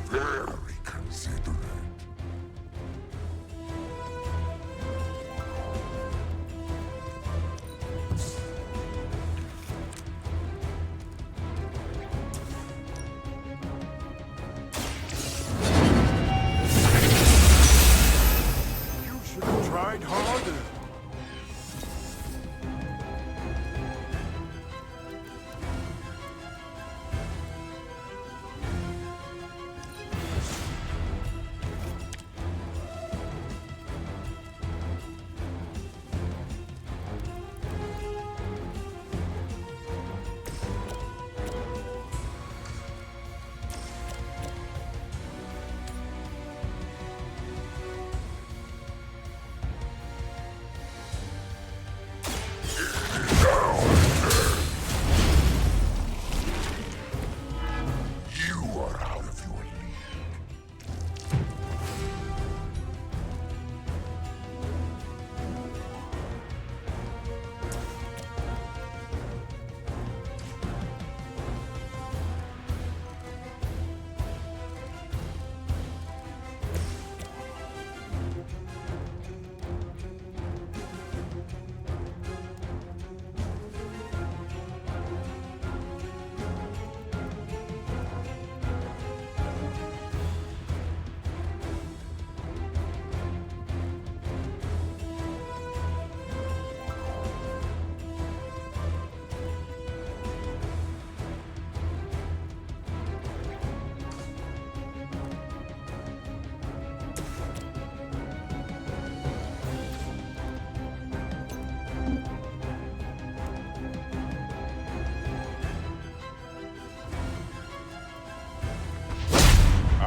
Very considerate.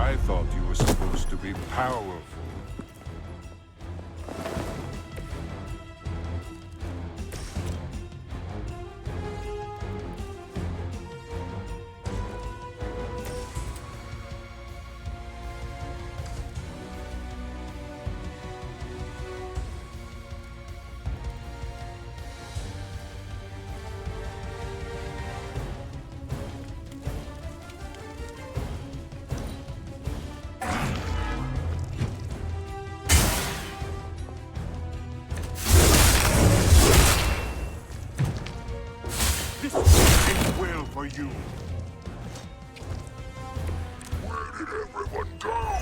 I thought you were supposed to be powerful. This ain't well for you. Where did everyone go?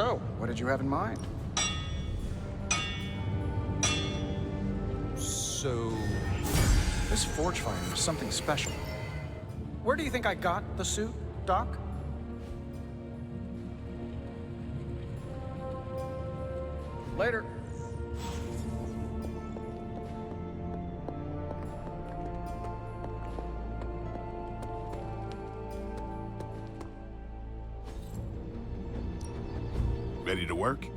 So, what did you have in mind? So... This forge finder is something special. Where do you think I got the suit, Doc? Later. Ready to work?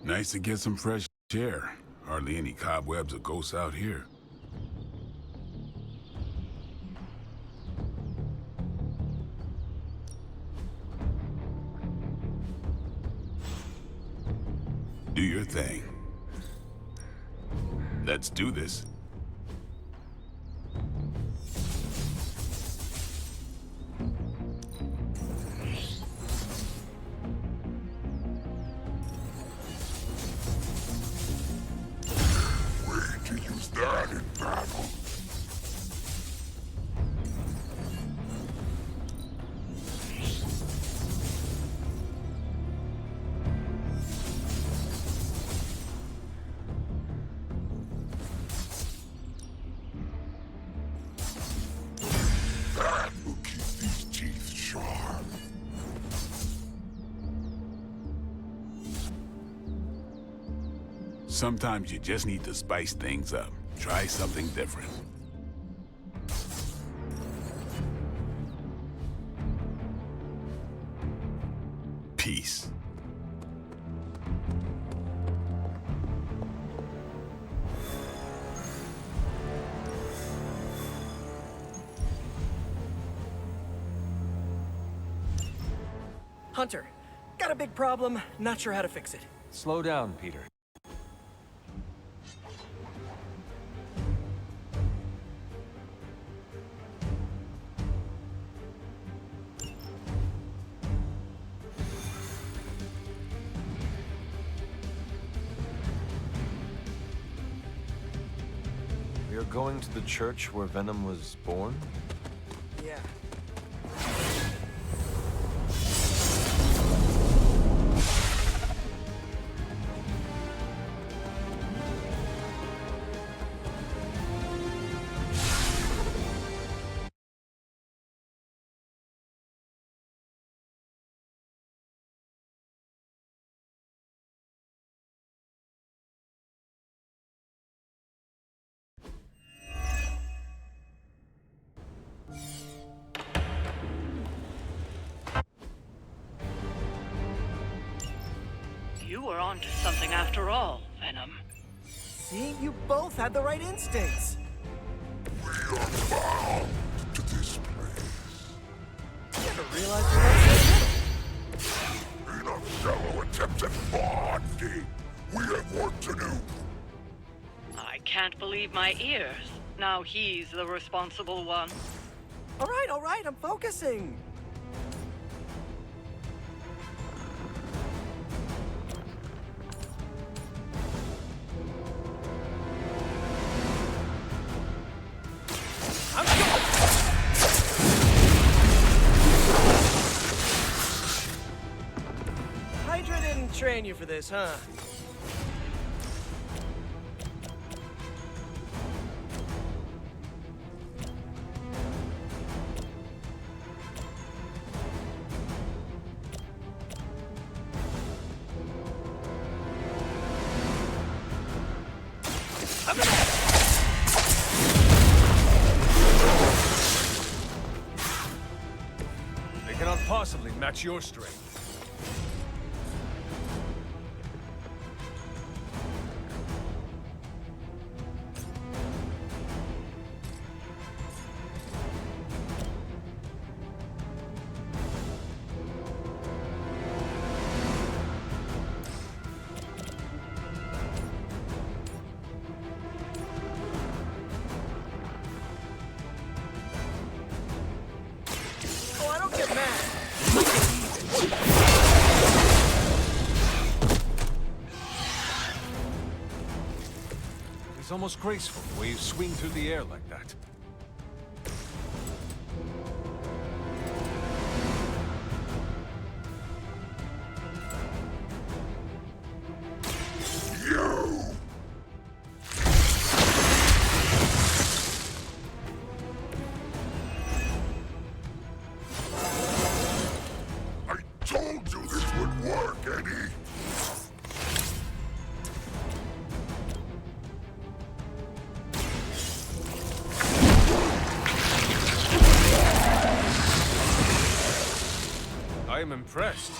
Nice to get some fresh air. Hardly any cobwebs or ghosts out here. Do your thing. Let's do this. Way to use that in battle. That will keep these teeth sharp. Sometimes you just need to spice things up. Try something different. Peace. Hunter, got a big problem. Not sure how to fix it. Slow down, Peter. We are going to the church where Venom was born? Yeah. You were onto something after all, Venom. See, you both had the right instincts. We are bound to this place. Never realized you were so Enough shallow attempts at bonding. We have work to do. I can't believe my ears. Now he's the responsible one. All right, I'm focusing. Hydra didn't train you for this, huh? They cannot possibly match your strength. Oh, I don't It's almost graceful the way you swing through the air like that. Told you this would work, Eddie! I am impressed.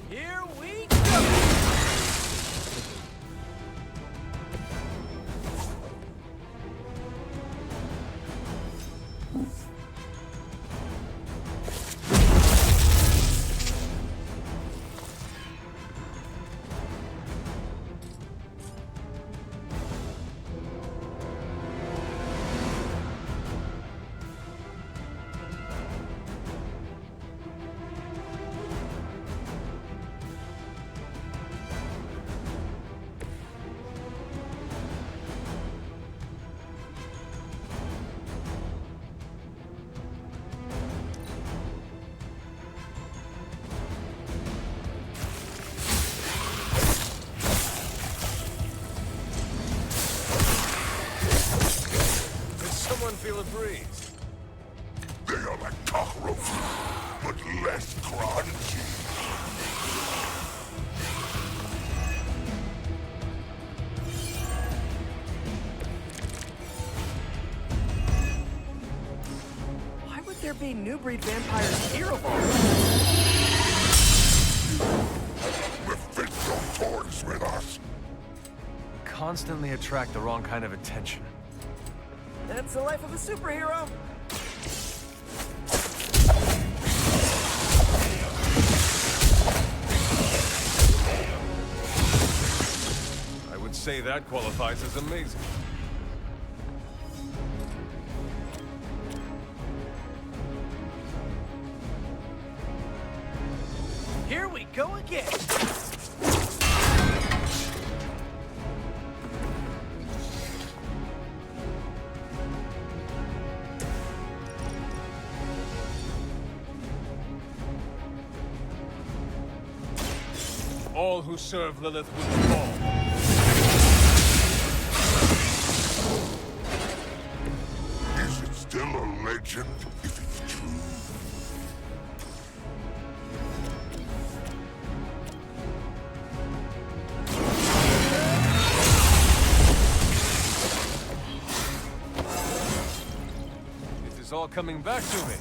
Here we go! Someone feel a breeze? They are like cockroaches, but less crunchy. Why would there be new breed vampires here of all? Mephisto toys with us. Constantly attract the wrong kind of attention. That's the life of a superhero. I would say that qualifies as amazing. Here we go again. All who serve Lilith will fall. Is it still a legend if it's true? It is all coming back to me.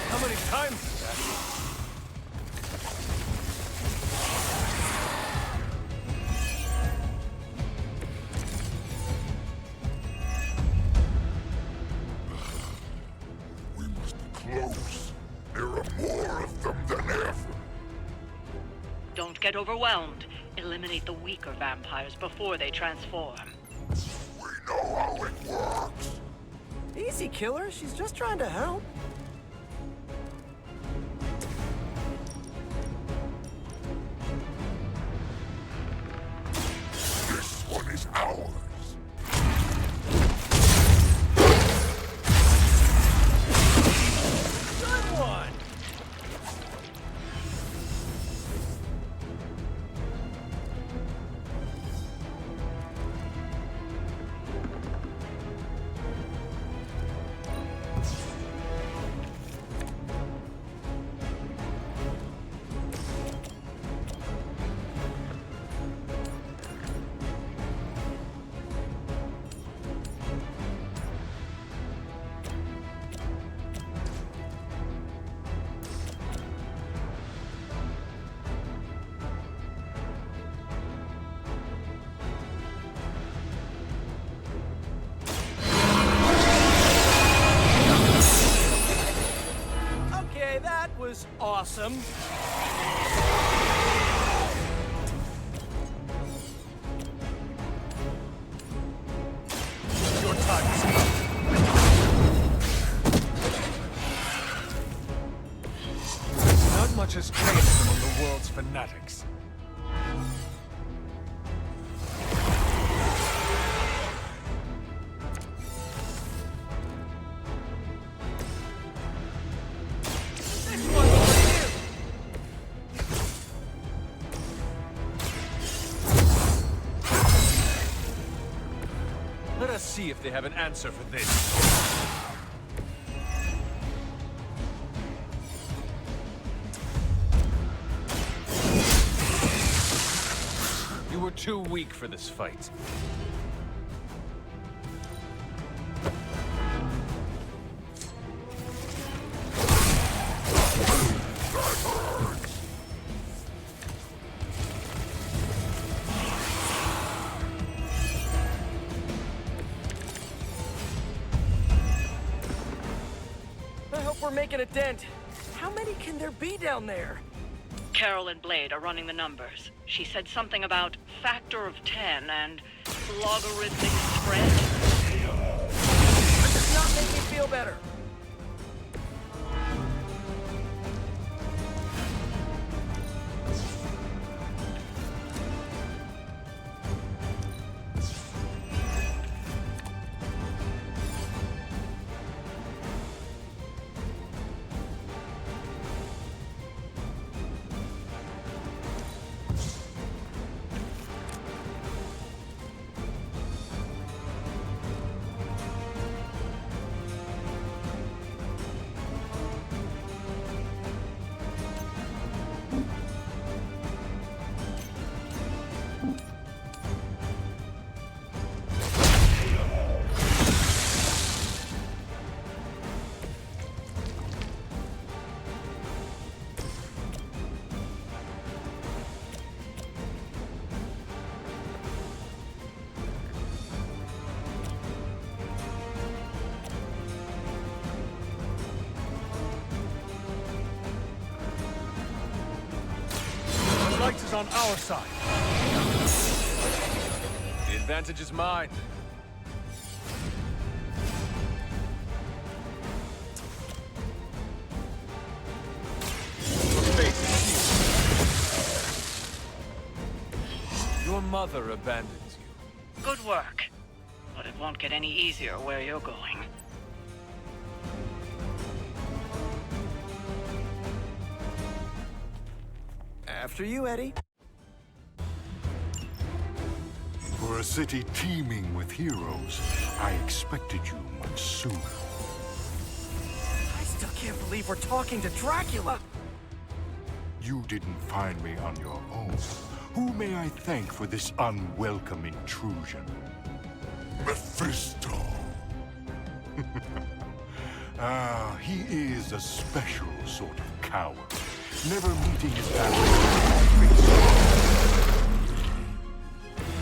How many times is that? We must be close. There are more of them than ever. Don't get overwhelmed. Eliminate the weaker vampires before they transform. We know how it works. Easy, killer. She's just trying to help. This one is ours. Good one. awesome. Your time is up. Not much has changed among the world's fanatics. Let us see if they have an answer for this. You were too weak for this fight. I hope we're making a dent. How many can there be down there? Carol and Blade are running the numbers. She said something about factor of 10 and logarithmic spread. That does not make me feel better. The light is on our side. The advantage is mine. Your face is healed. Your mother abandons you. Good work. But it won't get any easier where you're going. After you, Eddie. For a city teeming with heroes, I expected you much sooner. I still can't believe we're talking to Dracula. You didn't find me on your own. Who may I thank for this unwelcome intrusion? Mephisto! He is a special sort of coward. Never meeting his family.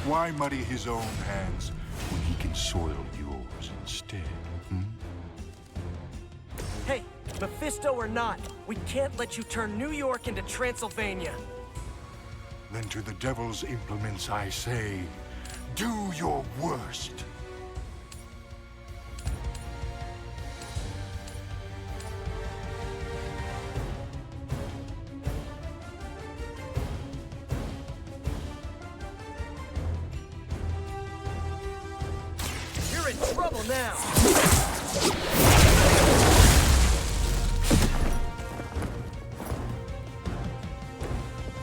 Why muddy his own hands when he can soil yours instead? Hey, Mephisto or not, we can't let you turn New York into Transylvania. Then to the devil's implements I say, do your worst. You're in trouble now.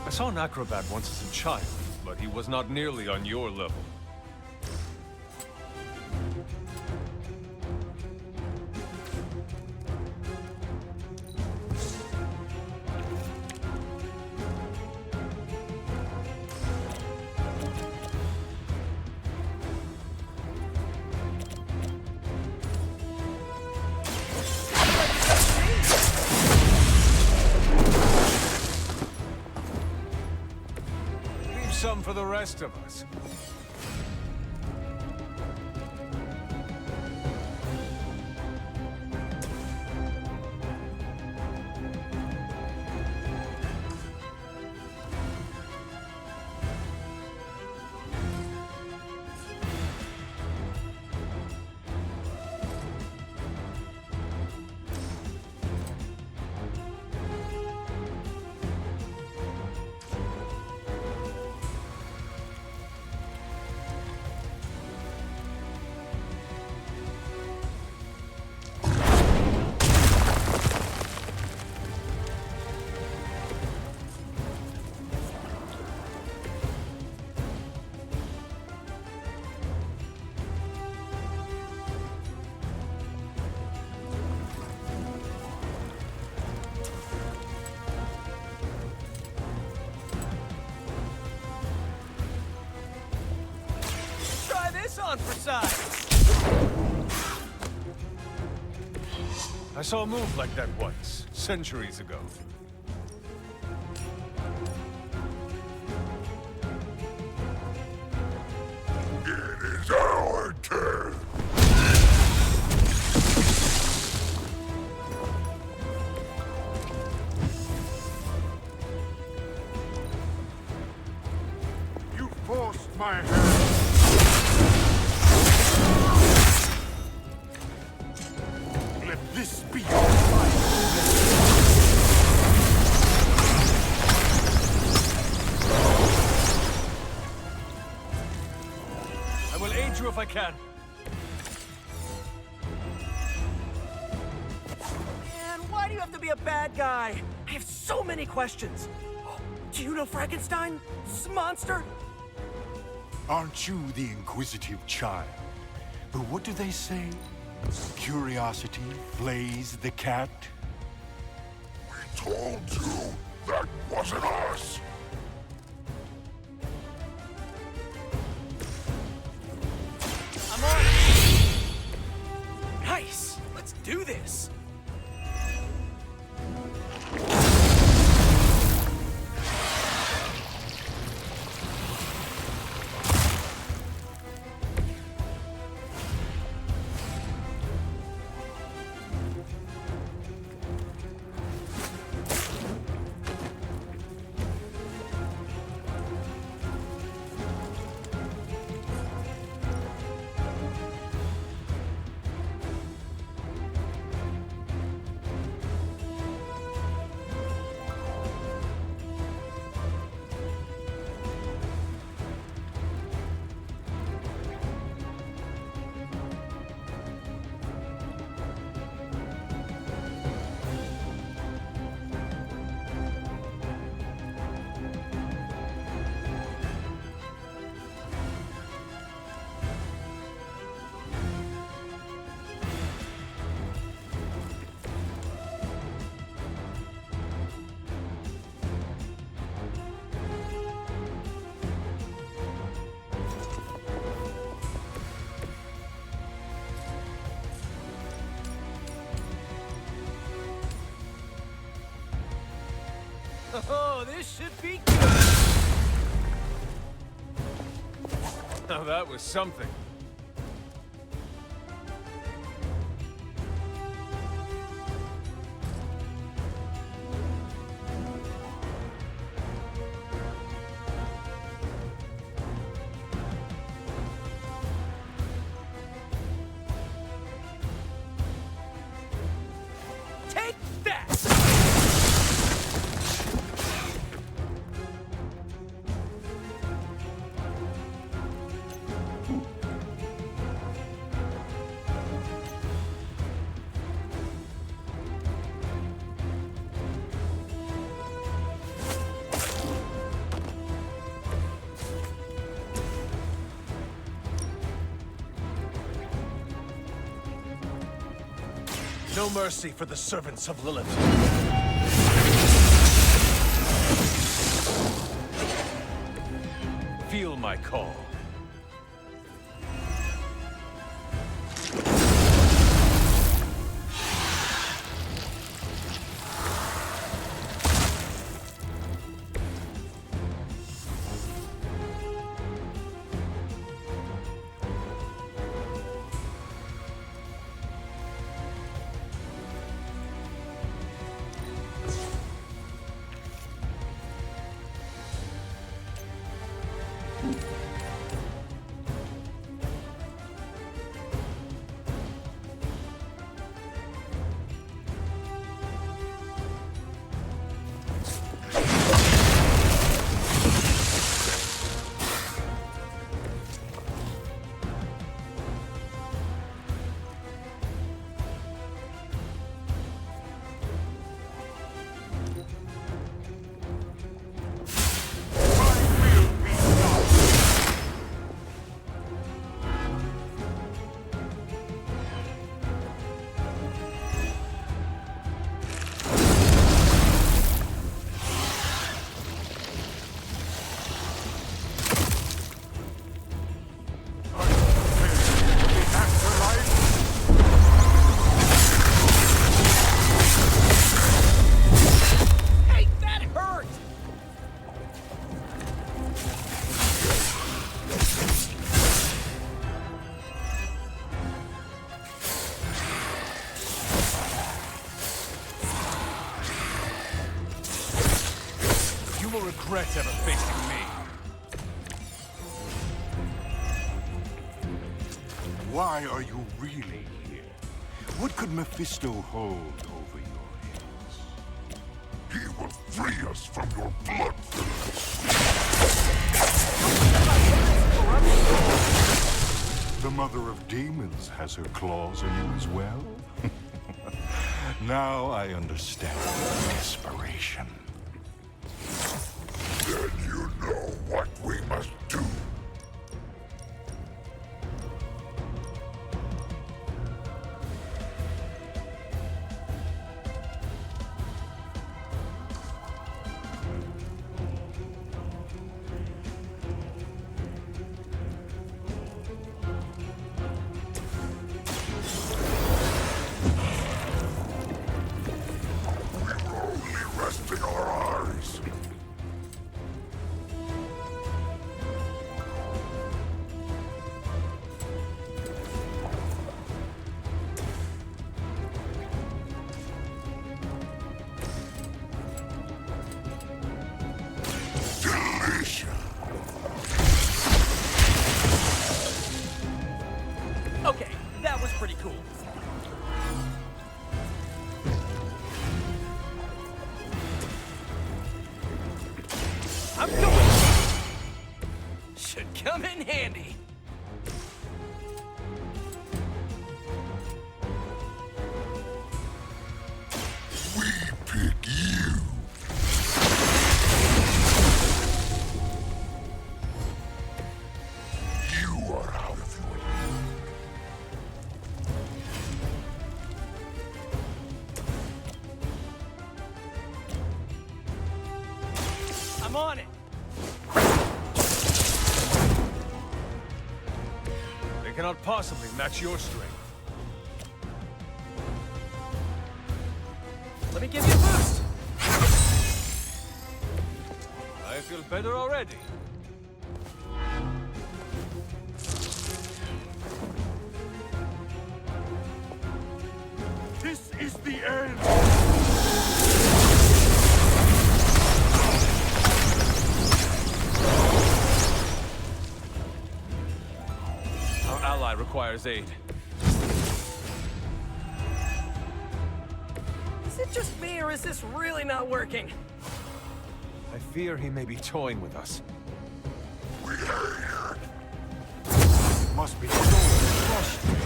I saw an acrobat once as a child, but he was not nearly on your level. Some for the rest of us. on for size. I saw a move like that once, centuries ago. It is our turn. You forced my hand. Let this be your fight. I will aid you if I can. Man, why do you have to be a bad guy? I have so many questions. Do you know Frankenstein? This monster? Aren't you the inquisitive child? But what do they say? Curiosity flays the cat? We told you that wasn't us. I'm on it. Nice. Let's do this. Oh, this should be good. Now that was something. Take that! No mercy for the servants of Lilith. Feel my call. regret ever facing me. Why are you really here? What could Mephisto hold over your heads? He will free us from your bloodthirst. The Mother of Demons has her claws in you as well? Now I understand your desperation. Then you know what we must do. Resting our eyes. Delicious. Okay, that was pretty cool. I'm going. Should come in handy. We pick you. You are out of your league. I'm on it. They cannot possibly match your strength. Let me give you a boost. I feel better already. This is the end. Our ally requires aid. Is it just me, or is this really not working? I fear he may be toying with us. We hate it. Must be so frustrating.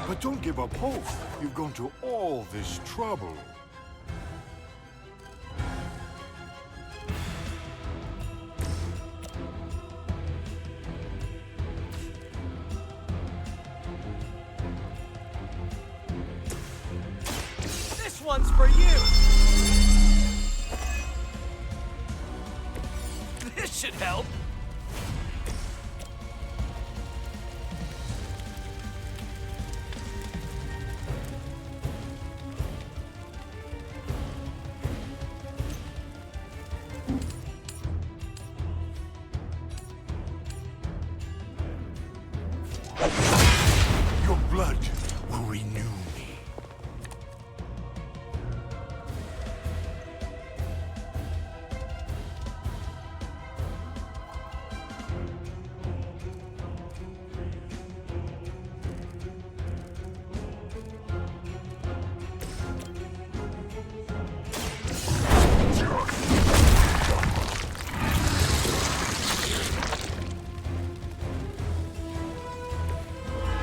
But don't give up hope. You've gone to all this trouble. This one's for you. This should help. Your blood will renew me.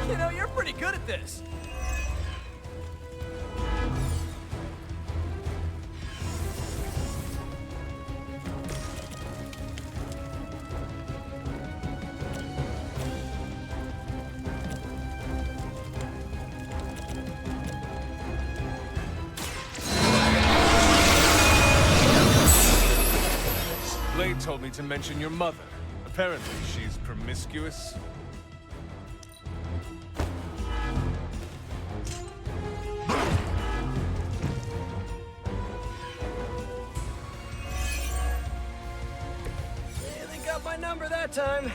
You know, you're pretty good at this. Blade told me to mention your mother. Apparently, she's promiscuous. Yeah, they got my number that time.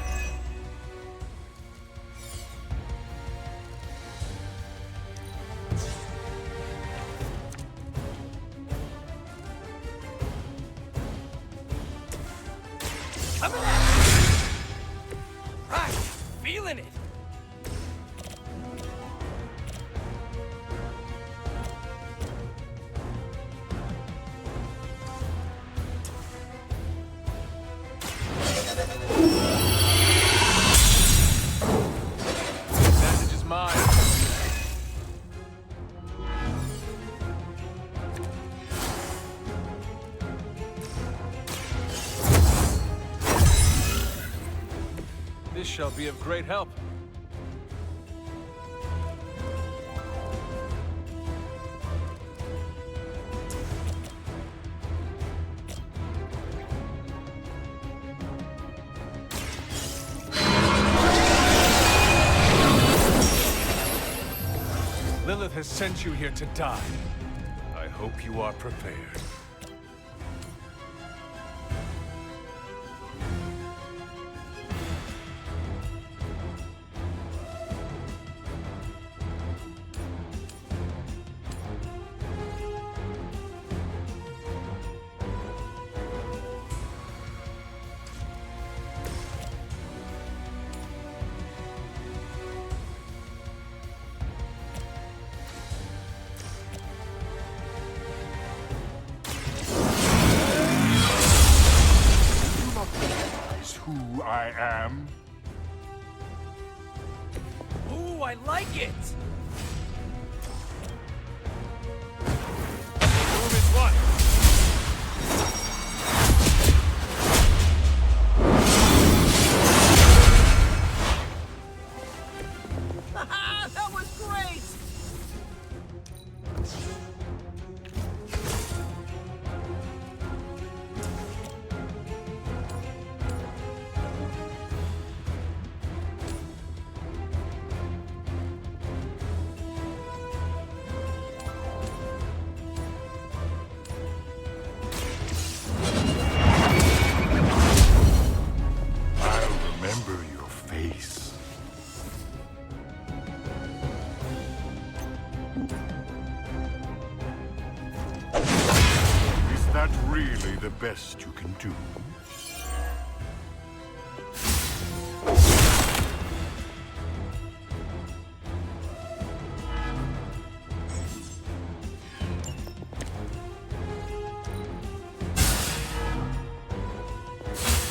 feeling it! Advantage is mine. This shall be of great help. Lilith has sent you here to die. I hope you are prepared. Who I am? Ooh, I like it! Move is what? That was great! I'll remember your face. Is that really the best you can do?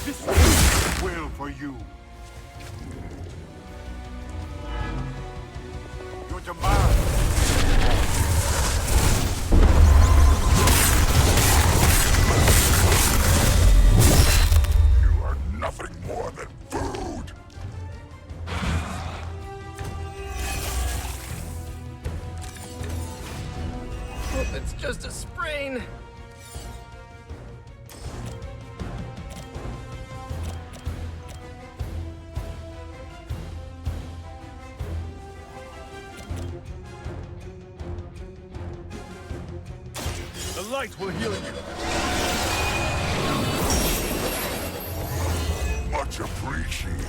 This is will for you. Your demand. You are nothing more than food. It's just a sprain. The light will heal you. Much appreciated.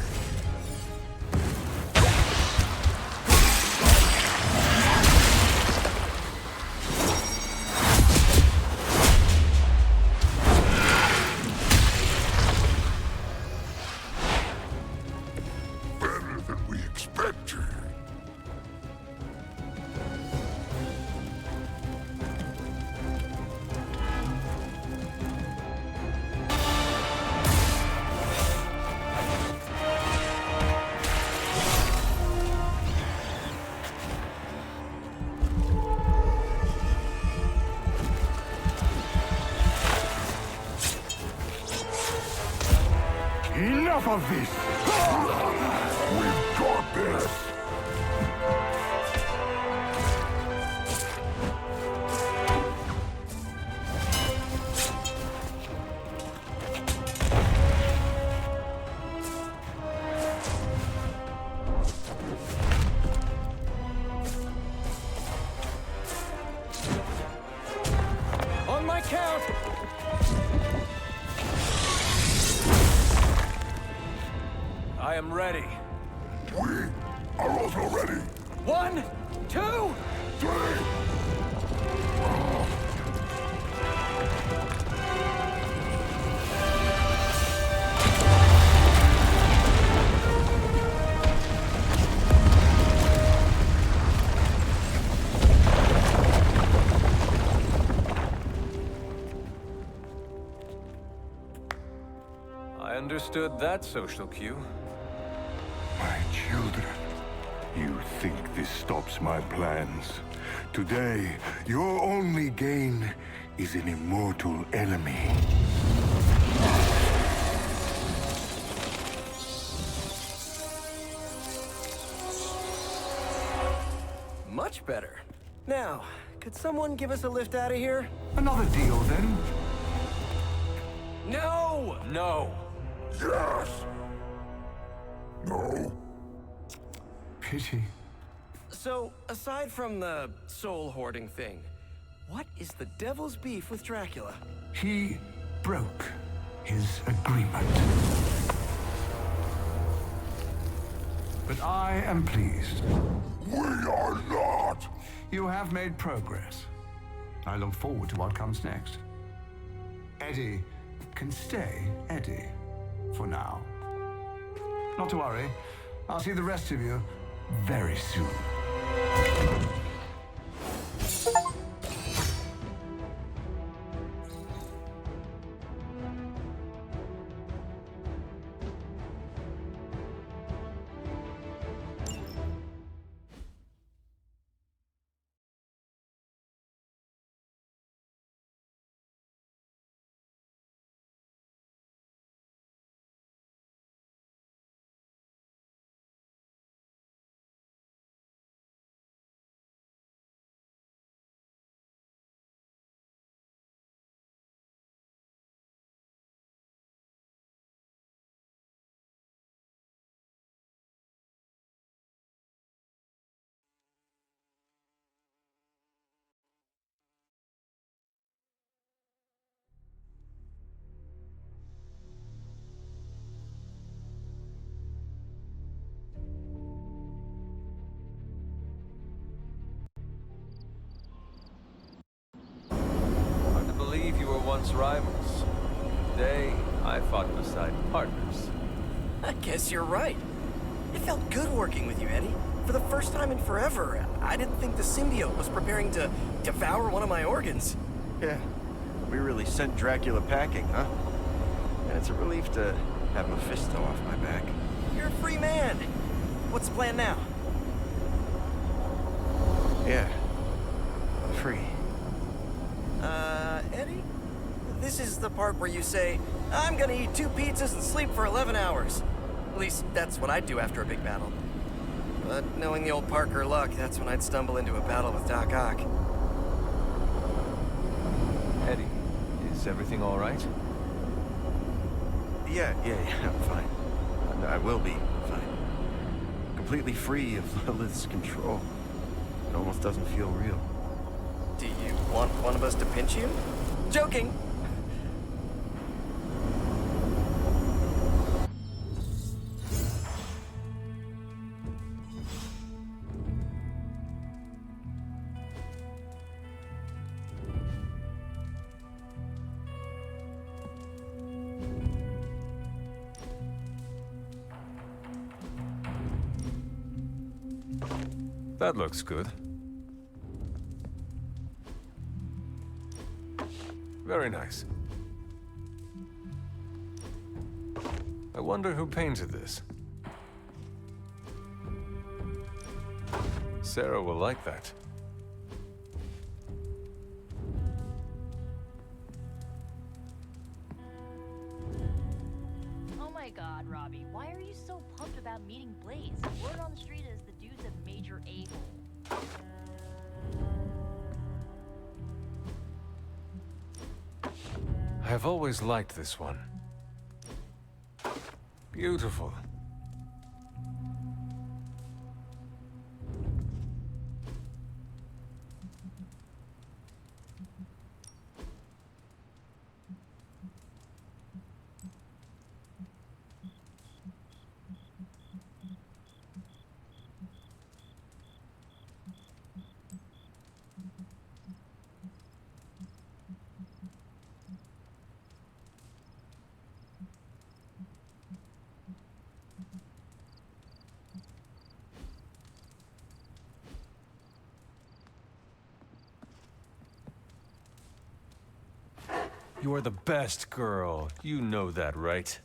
Better than we expected. Enough of this! We've got this! On my count! I am ready. We are also ready. 1, 2... 3! understood that social cue. My children, you think this stops my plans? Today, your only gain is an immortal enemy. Much better. Now, could someone give us a lift out of here? Another deal, then? No! No! Yes! No. Pity. So, aside from the soul hoarding thing, what is the devil's beef with Dracula? He broke his agreement. But I am pleased. We are not! You have made progress. I look forward to what comes next. Eddie can stay Eddie for now. Not to worry. I'll see the rest of you very soon. Hard to believe you were once rivals. Today, I fought beside partners. I guess you're right. It felt good working with you, Eddie. For the first time in forever, I didn't think the symbiote was preparing to devour one of my organs. Yeah, we really sent Dracula packing, huh? And it's a relief to have Mephisto off my back. You're a free man. What's the plan now? Yeah, free. Eddie? This is the part where you say, I'm gonna eat 2 pizzas and sleep for 11 hours. At least, that's what I'd do after a big battle. But knowing the old Parker luck, that's when I'd stumble into a battle with Doc Ock. Eddie, is everything all right? Yeah, I'm fine. I will be fine. Completely free of Lilith's control. It almost doesn't feel real. Do you want one of us to pinch you? Joking! That looks good. Very nice. I wonder who painted this. Sarah will like that. Oh my god, Robbie, why are you so pumped about meeting Blaze? Word on the street is the dude's a major a-hole. I have always liked this one. Beautiful. You are the best girl. You know that, right?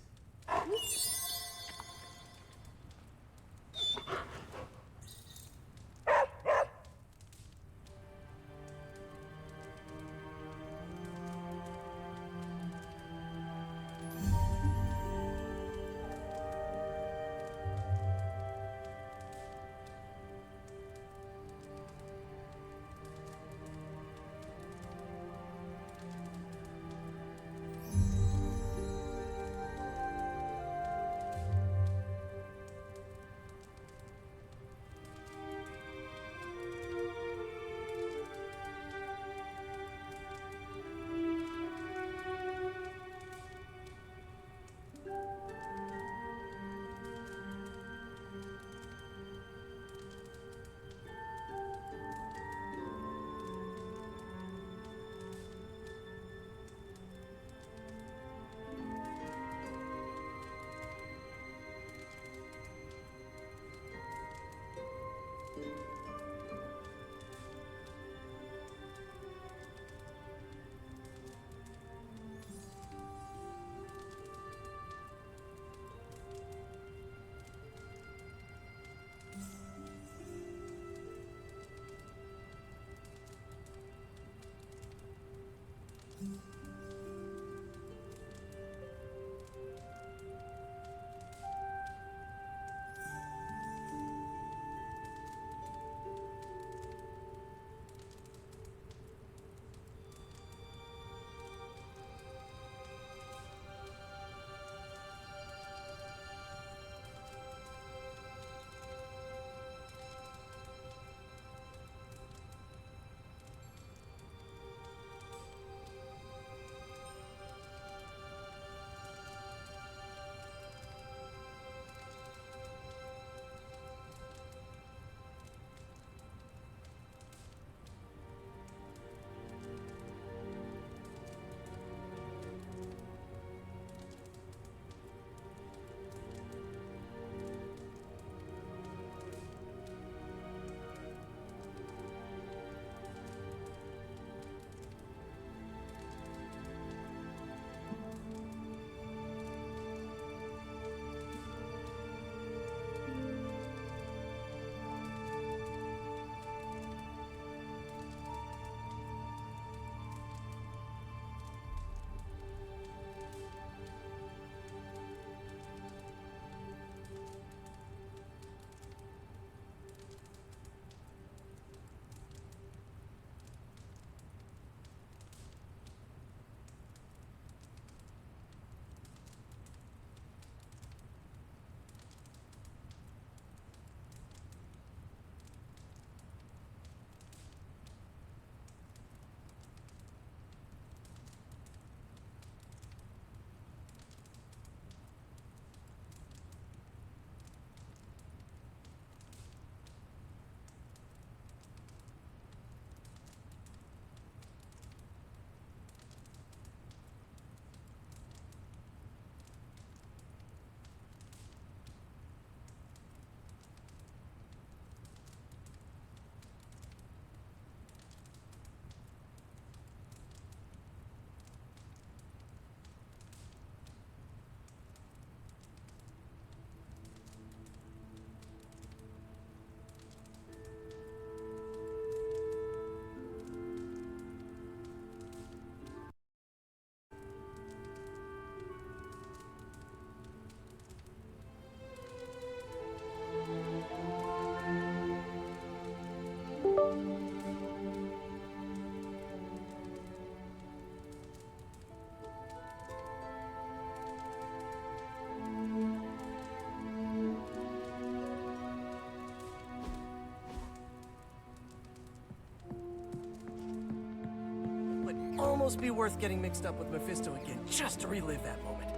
almost be worth getting mixed up with Mephisto again just to relive that moment.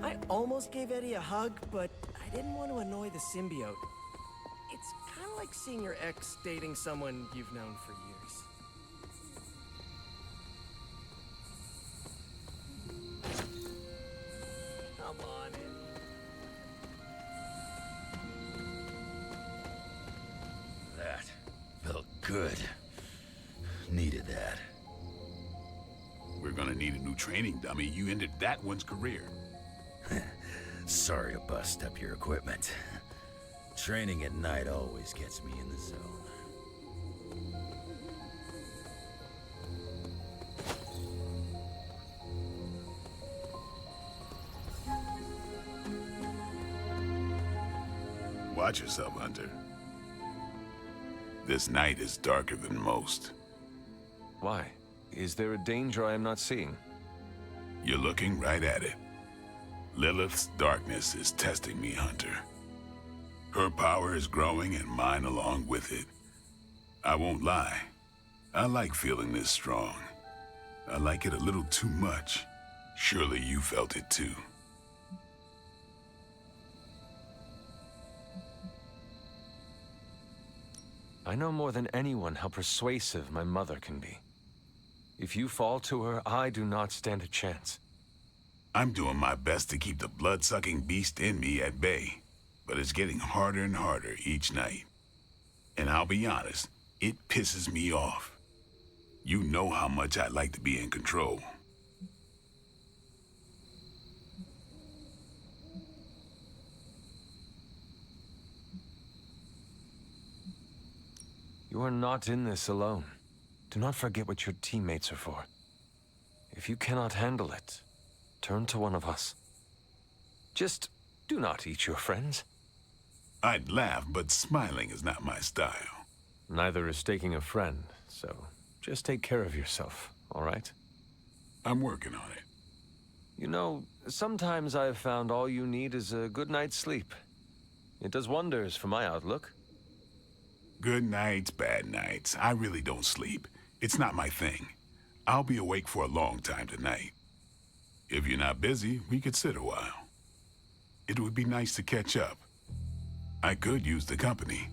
I almost gave Eddie a hug, but I didn't want to annoy the symbiote. It's kind of like seeing your ex dating someone you've known for years. Come on, Eddie. That felt good. Needed that. We're gonna need a new training dummy. You ended that one's career. Sorry to bust up your equipment. Training at night always gets me in the zone. Watch yourself, Hunter. This night is darker than most. Why? Is there a danger I am not seeing? You're looking right at it. Lilith's darkness is testing me, Hunter. Her power is growing and mine along with it. I won't lie. I like feeling this strong. I like it a little too much. Surely you felt it too. I know more than anyone how persuasive my mother can be. If you fall to her, I do not stand a chance. I'm doing my best to keep the blood-sucking beast in me at bay, but it's getting harder and harder each night. And I'll be honest, it pisses me off. You know how much I like to be in control. You are not in this alone. Do not forget what your teammates are for. If you cannot handle it, turn to one of us. Just do not eat your friends. I'd laugh, but smiling is not my style. Neither is taking a friend, so just take care of yourself, all right? I'm working on it. You know, sometimes I have found all you need is a good night's sleep. It does wonders for my outlook. Good nights, bad nights. I really don't sleep. It's not my thing. I'll be awake for a long time tonight. If you're not busy, we could sit a while. It would be nice to catch up. I could use the company.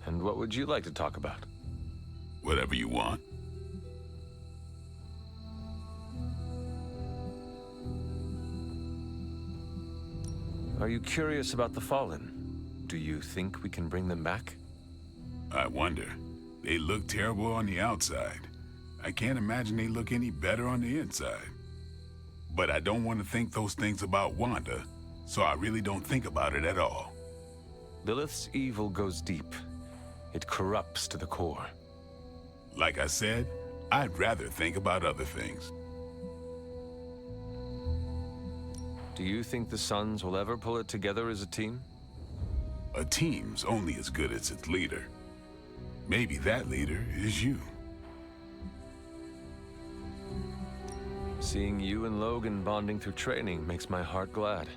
And what would you like to talk about? Whatever you want. Are you curious about the Fallen? Do you think we can bring them back? I wonder. They look terrible on the outside. I can't imagine they look any better on the inside. But I don't want to think those things about Wanda, so I really don't think about it at all. Lilith's evil goes deep. It corrupts to the core. Like I said, I'd rather think about other things. Do you think the Suns will ever pull it together as a team? A team's only as good as its leader. Maybe that leader is you. Seeing you and Logan bonding through training makes my heart glad.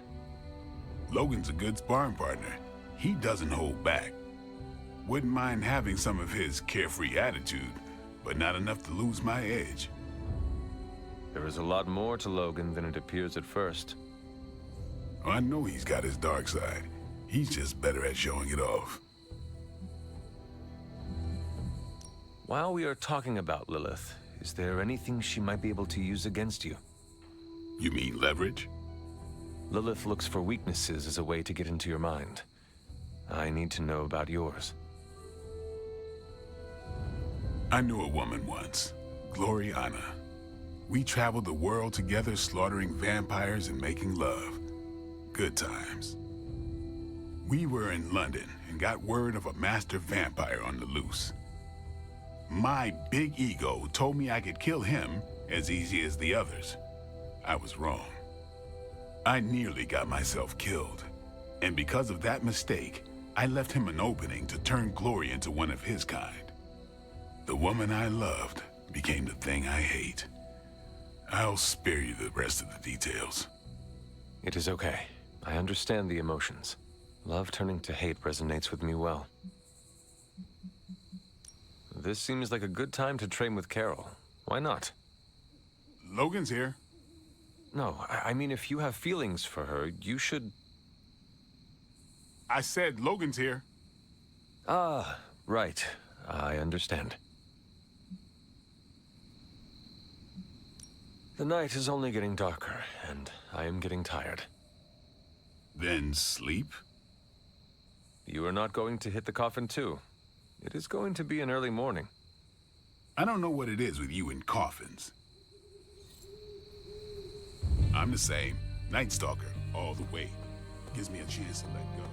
Logan's a good sparring partner. He doesn't hold back. Wouldn't mind having some of his carefree attitude, but not enough to lose my edge. There is a lot more to Logan than it appears at first. I know he's got his dark side. He's just better at showing it off. While we are talking about Lilith, is there anything she might be able to use against you? You mean leverage? Lilith looks for weaknesses as a way to get into your mind. I need to know about yours. I knew a woman once, Gloriana. We traveled the world together, slaughtering vampires and making love. Good times. We were in London and got word of a master vampire on the loose. My big ego told me I could kill him as easy as the others. I was wrong. I nearly got myself killed. And because of that mistake, I left him an opening to turn Glory into one of his kind. The woman I loved became the thing I hate. I'll spare you the rest of the details. It is okay. I understand the emotions. Love turning to hate resonates with me well. This seems like a good time to train with Carol, Why not? Logan's here. No, I mean, if you have feelings for her, you should... I said Logan's here. Ah, right. I understand. The night is only getting darker, and I am getting tired. Then sleep? You are not going to hit the coffin too. It is going to be an early morning. I don't know what it is with you and coffins. I'm the same. Night Stalker, all the way. Gives me a chance to let go.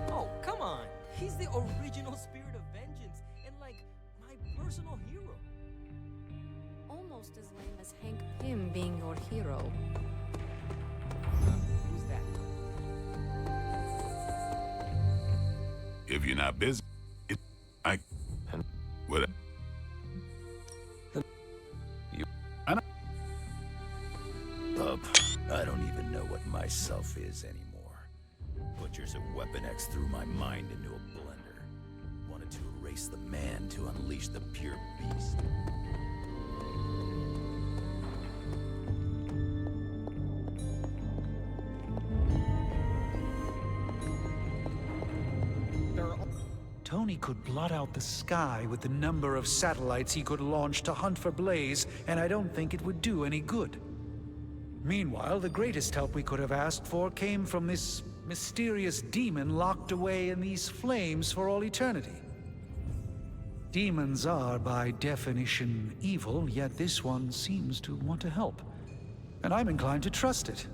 Oh, come on. He's the original spirit of vengeance and, like, my personal hero. Almost as lame as Hank Pym being your hero. Who's that? If you're not busy, I... What? Bub, I don't even know what myself is anymore. Butchers and Weapon X threw my mind into a blender. Wanted to erase the man to unleash the pure beast. Tony could blot out the sky with the number of satellites he could launch to hunt for Blaze, and I don't think it would do any good. Meanwhile, the greatest help we could have asked for came from this mysterious demon locked away in these flames for all eternity. Demons are, by definition, evil, yet this one seems to want to help. And I'm inclined to trust it.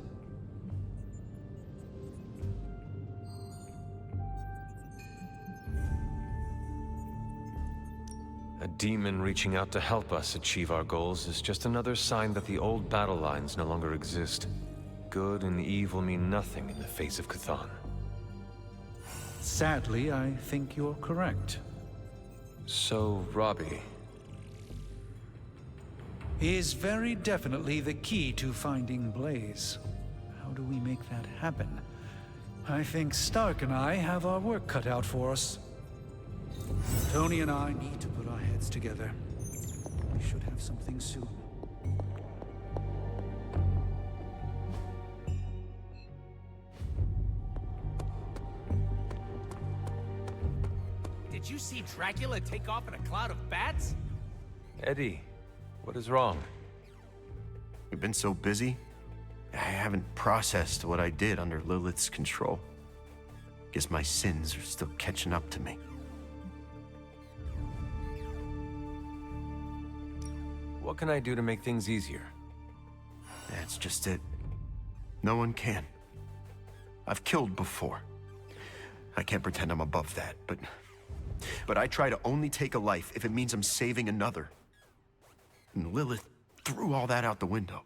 A demon reaching out to help us achieve our goals is just another sign that the old battle lines no longer exist. Good and evil mean nothing in the face of Chthon. Sadly, I think you're correct. So, Robbie... is very definitely the key to finding Blaze. How do we make that happen? I think Stark and I have our work cut out for us. Tony and I need to put our heads together. We should have something soon. Did you see Dracula take off in a cloud of bats? Eddie, what is wrong? We've been so busy, I haven't processed what I did under Lilith's control. Guess my sins are still catching up to me. What can I do to make things easier? That's just it. No one can. I've killed before. I can't pretend I'm above that, but I try to only take a life if it means I'm saving another. And Lilith threw all that out the window.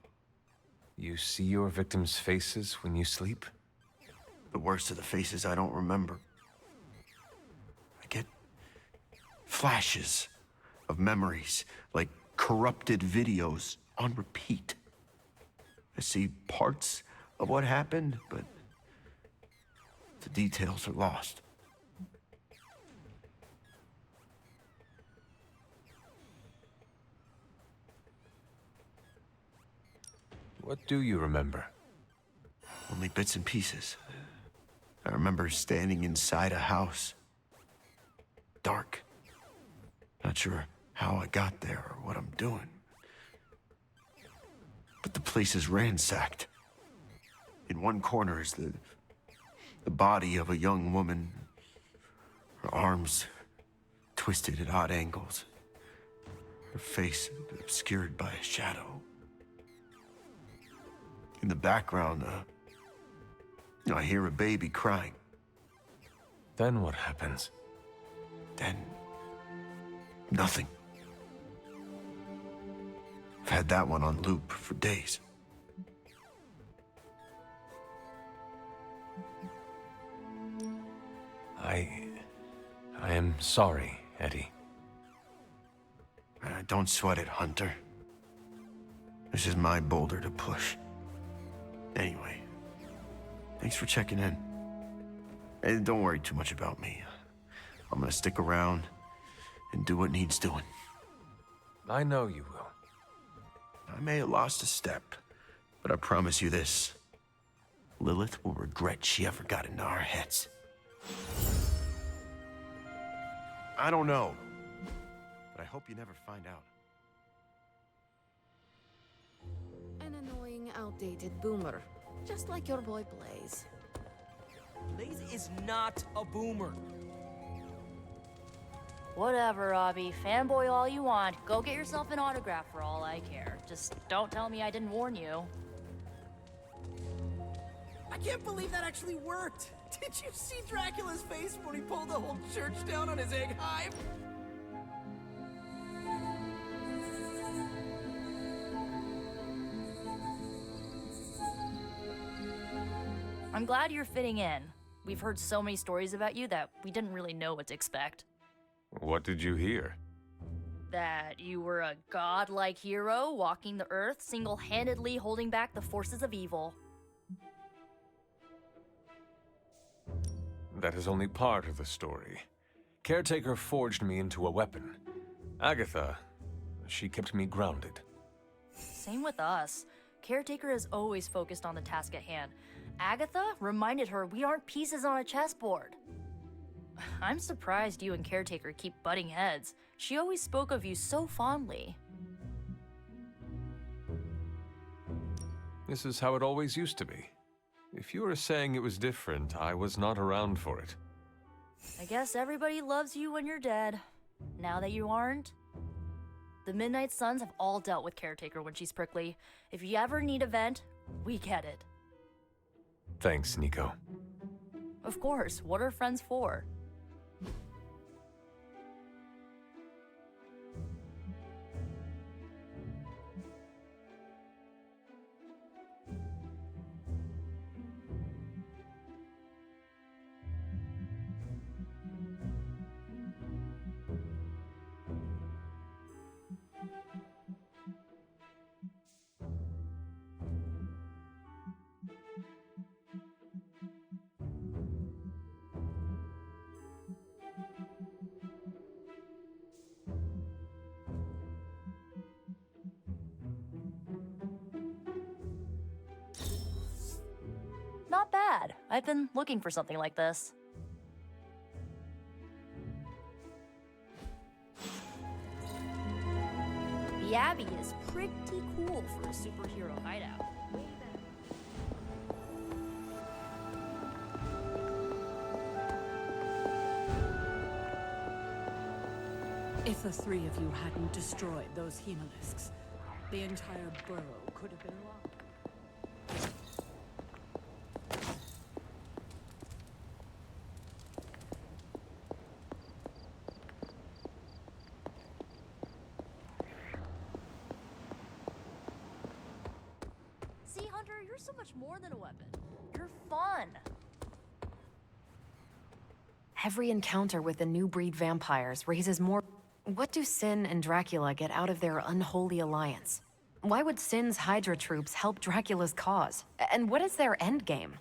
You see your victims' faces when you sleep? The worst of the faces I don't remember. I get flashes of memories, like corrupted videos on repeat. I see parts of what happened, but the details are lost. What do you remember? Only bits and pieces. I remember standing inside a house. Dark. Not sure how I got there or what I'm doing. But the place is ransacked. In one corner is the body of a young woman. Her arms twisted at odd angles. Her face obscured by a shadow. In the background, I hear a baby crying. Then what happens? Then, nothing. I've had that one on loop for days. I am sorry, Eddie. Don't sweat it, Hunter. This is my boulder to push. Anyway, thanks for checking in. And don't worry too much about me. I'm gonna stick around and do what needs doing. I know you will. I may have lost a step, but I promise you this. Lilith will regret she ever got into our heads. I don't know, but I hope you never find out. An annoying, outdated boomer. Just like your boy Blaze. Blaze is not a boomer. Whatever, Robbie. Fanboy all you want. Go get yourself an autograph for all I care. Just don't tell me I didn't warn you. I can't believe that actually worked! Did you see Dracula's face when he pulled the whole church down on his egg hive? I'm glad you're fitting in. We've heard so many stories about you that we didn't really know what to expect. What did you hear? That you were a godlike hero walking the earth, single-handedly holding back the forces of evil. That is only part of the story. Caretaker forged me into a weapon. Agatha, she kept me grounded. Same with us. Caretaker is always focused on the task at hand. Agatha reminded her we aren't pieces on a chessboard. I'm surprised you and Caretaker keep butting heads. She always spoke of you so fondly. This is how it always used to be. If you were saying it was different, I was not around for it. I guess everybody loves you when you're dead. Now that you aren't. The Midnight Suns have all dealt with Caretaker when she's prickly. If you ever need a vent, we get it. Thanks, Nico. Of course, what are friends for? Not bad. I've been looking for something like this. The Abbey is pretty cool for a superhero hideout. If the three of you hadn't destroyed those hemolisks, the entire burrow could have been locked. See, Hunter, you're so much more than a weapon. You're fun. Every encounter with the new breed vampires raises more... What do Sin and Dracula get out of their unholy alliance? Why would Sin's Hydra troops help Dracula's cause? And what is their endgame?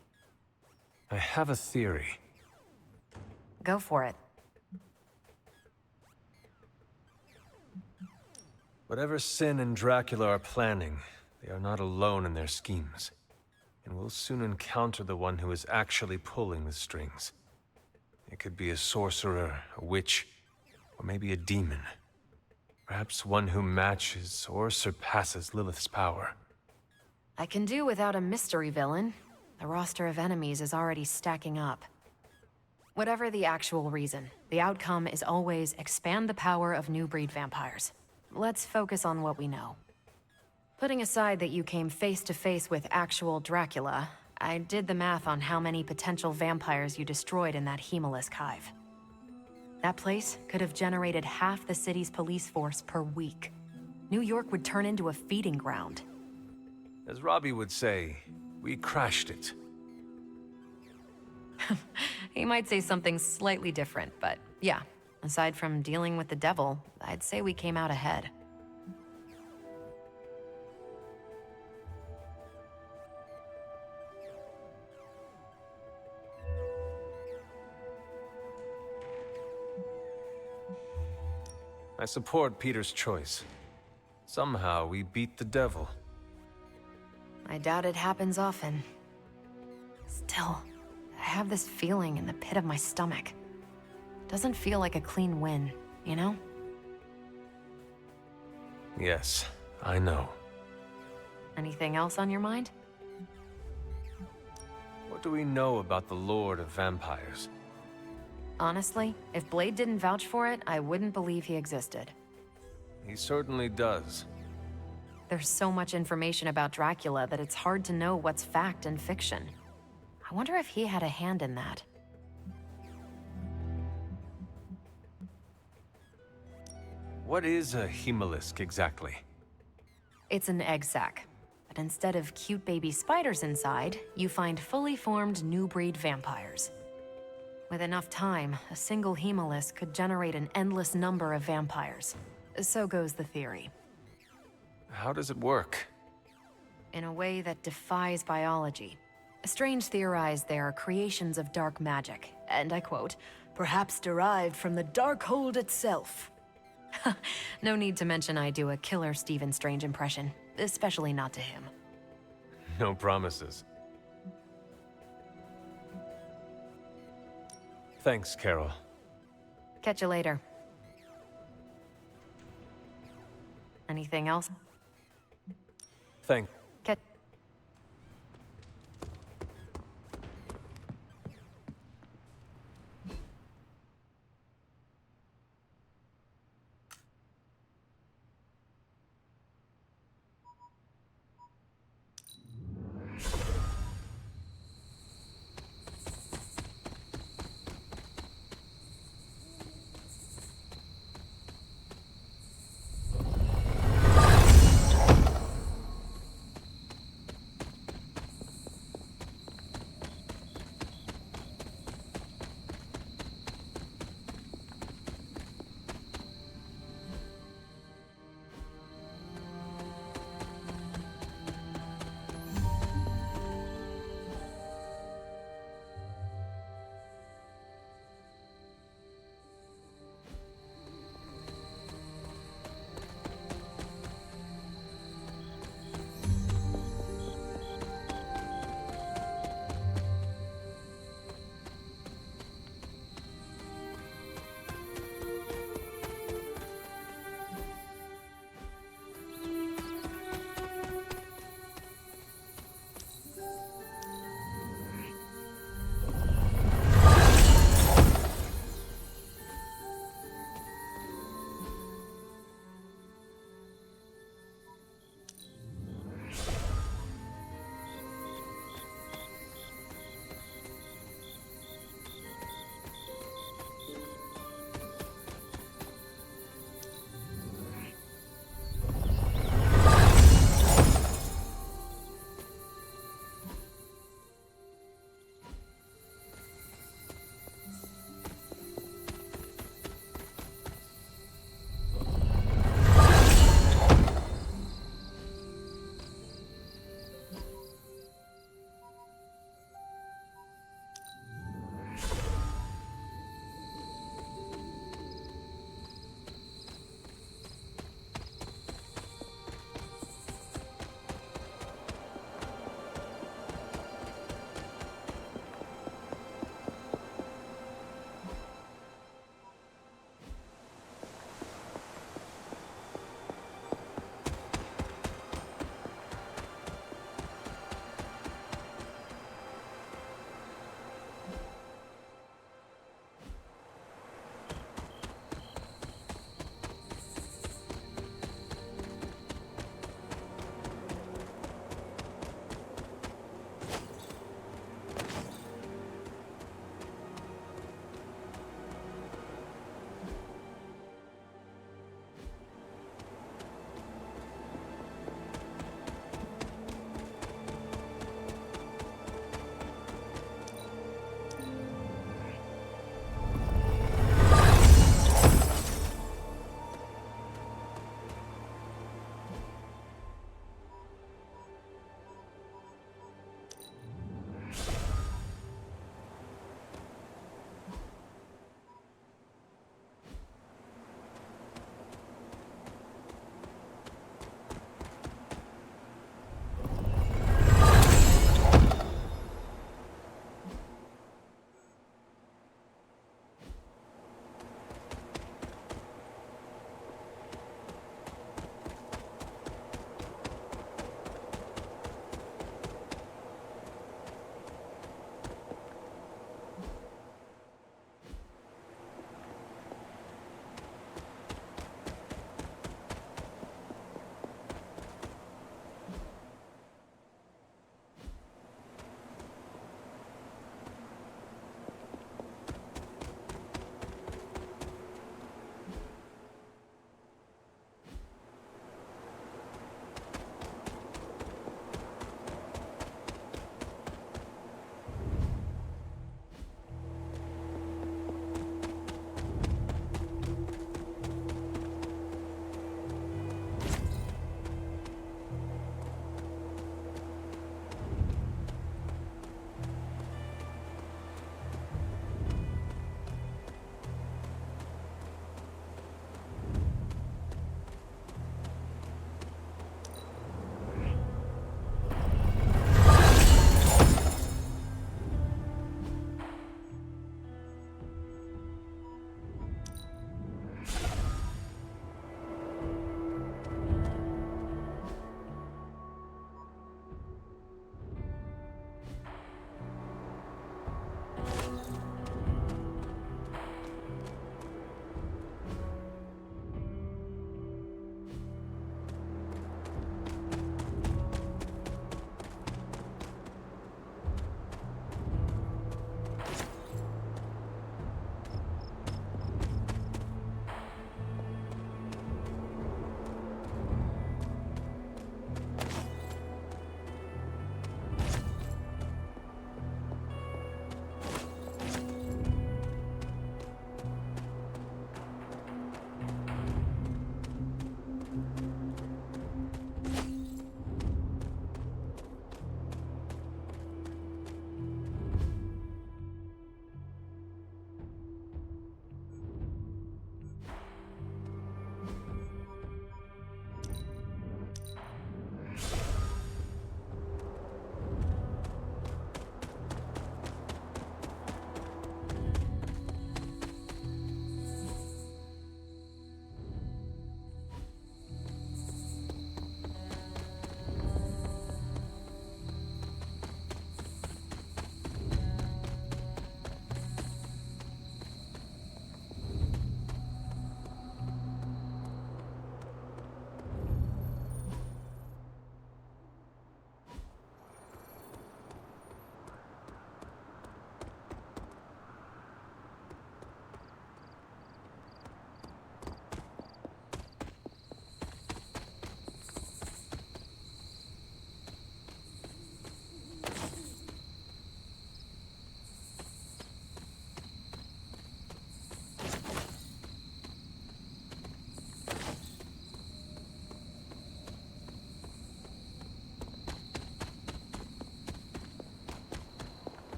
I have a theory. Go for it. Whatever Sin and Dracula are planning, they are not alone in their schemes. And we'll soon encounter the one who is actually pulling the strings. It could be a sorcerer, a witch, or maybe a demon. Perhaps one who matches or surpasses Lilith's power. I can do without a mystery villain. The roster of enemies is already stacking up. Whatever the actual reason, the outcome is always expand the power of new breed vampires. Let's focus on what we know. Putting aside that you came face to face with actual Dracula, I did the math on how many potential vampires you destroyed in that Hemolisk hive. That place could have generated half the city's police force per week. New York would turn into a feeding ground. As Robbie would say, we crashed it. He might say something slightly different, but yeah, aside from dealing with the devil, I'd say we came out ahead. I support Peter's choice. Somehow we beat the devil. I doubt it happens often. Still, I have this feeling in the pit of my stomach. Doesn't feel like a clean win, you know? Yes, I know. Anything else on your mind? What do we know about the Lord of Vampires? Honestly, if Blade didn't vouch for it, I wouldn't believe he existed. He certainly does. There's so much information about Dracula that it's hard to know what's fact and fiction. I wonder if he had a hand in that. What is a hemalisk exactly? It's an egg sac. But instead of cute baby spiders inside, you find fully formed new breed vampires. With enough time, a single hemalisk could generate an endless number of vampires. So goes the theory. How does it work? In a way that defies biology. Strange theorized they are creations of dark magic, and I quote, "perhaps derived from the Darkhold itself." No need to mention I do a killer Stephen Strange impression, especially not to him. No promises. Thanks, Carol. Catch you later. Anything else? Thank. Catch.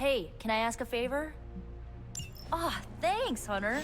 Hey, can I ask a favor? Ah, thanks, Hunter.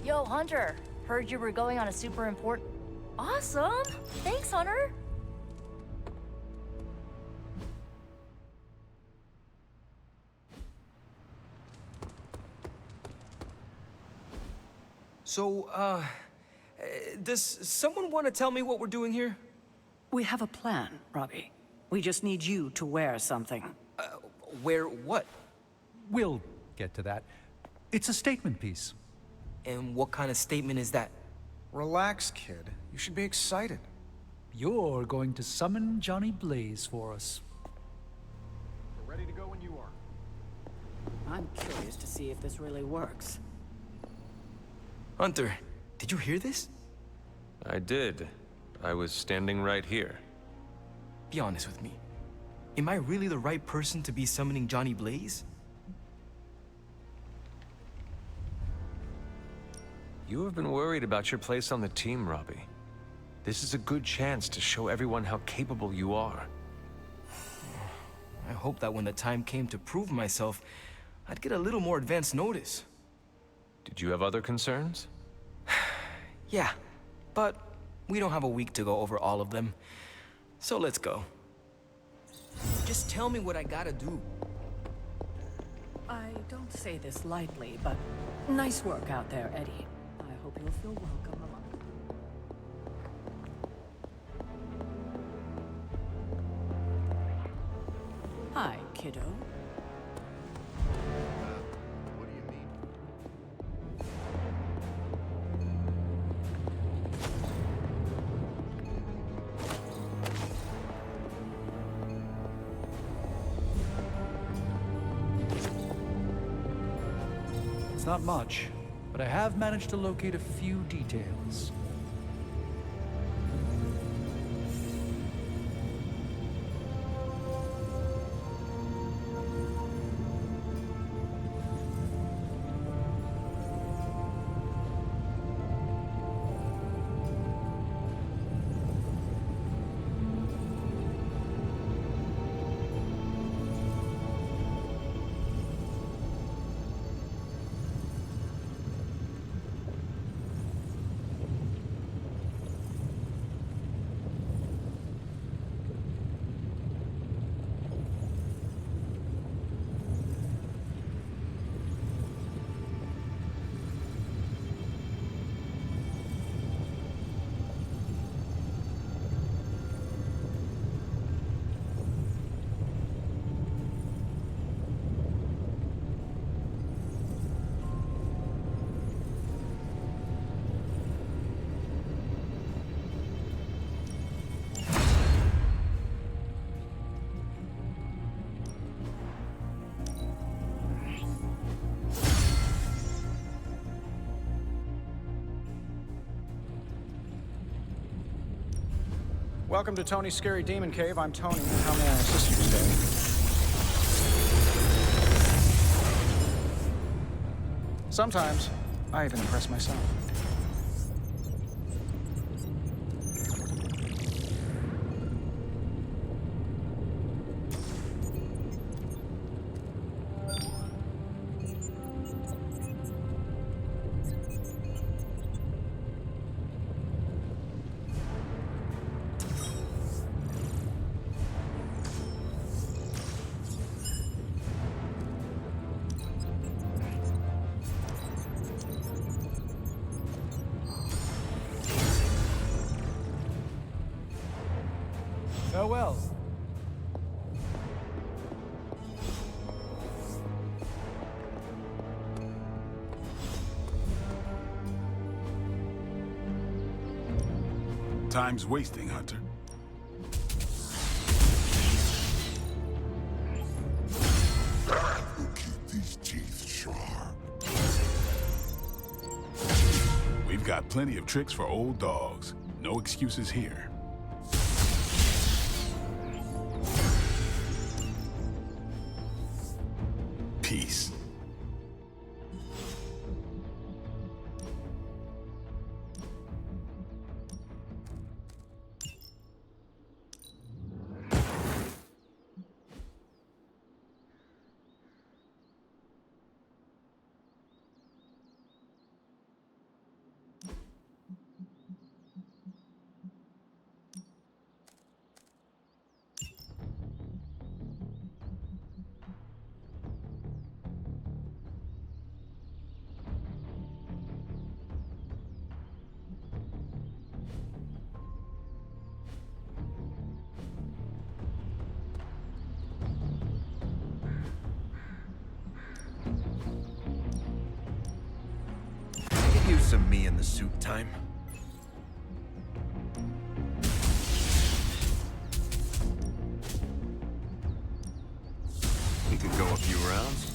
Yo, Hunter. Heard you were going on a super important... Awesome! Thanks, Hunter! So, does someone want to tell me what we're doing here? We have a plan, Robbie. We just need you to wear something. Wear what? We'll get to that. It's a statement piece. And what kind of statement is that? Relax, kid. You should be excited. You're going to summon Johnny Blaze for us. We're ready to go when you are. I'm curious to see if this really works. Hunter, did you hear this? I did. I was standing right here. Be honest with me. Am I really the right person to be summoning Johnny Blaze? You have been worried about your place on the team, Robbie. This is a good chance to show everyone how capable you are. I hope that when the time came to prove myself, I'd get a little more advance notice. Did you have other concerns? Yeah, but we don't have a week to go over all of them. So let's go. Just tell me what I gotta do. I don't say this lightly, but nice work out there, Eddie. I hope you'll feel welcome among them. Hi, kiddo. What do you mean? It's not much, but I have managed to locate a few details. Welcome to Tony's Scary Demon Cave. I'm Tony, and how may I assist you today? Sometimes, I even impress myself. Farewell. Time's wasting, Hunter. That will keep these teeth sharp. We've got plenty of tricks for old dogs. No excuses here. Peace. Could use some me in the suit time. We could go a few rounds.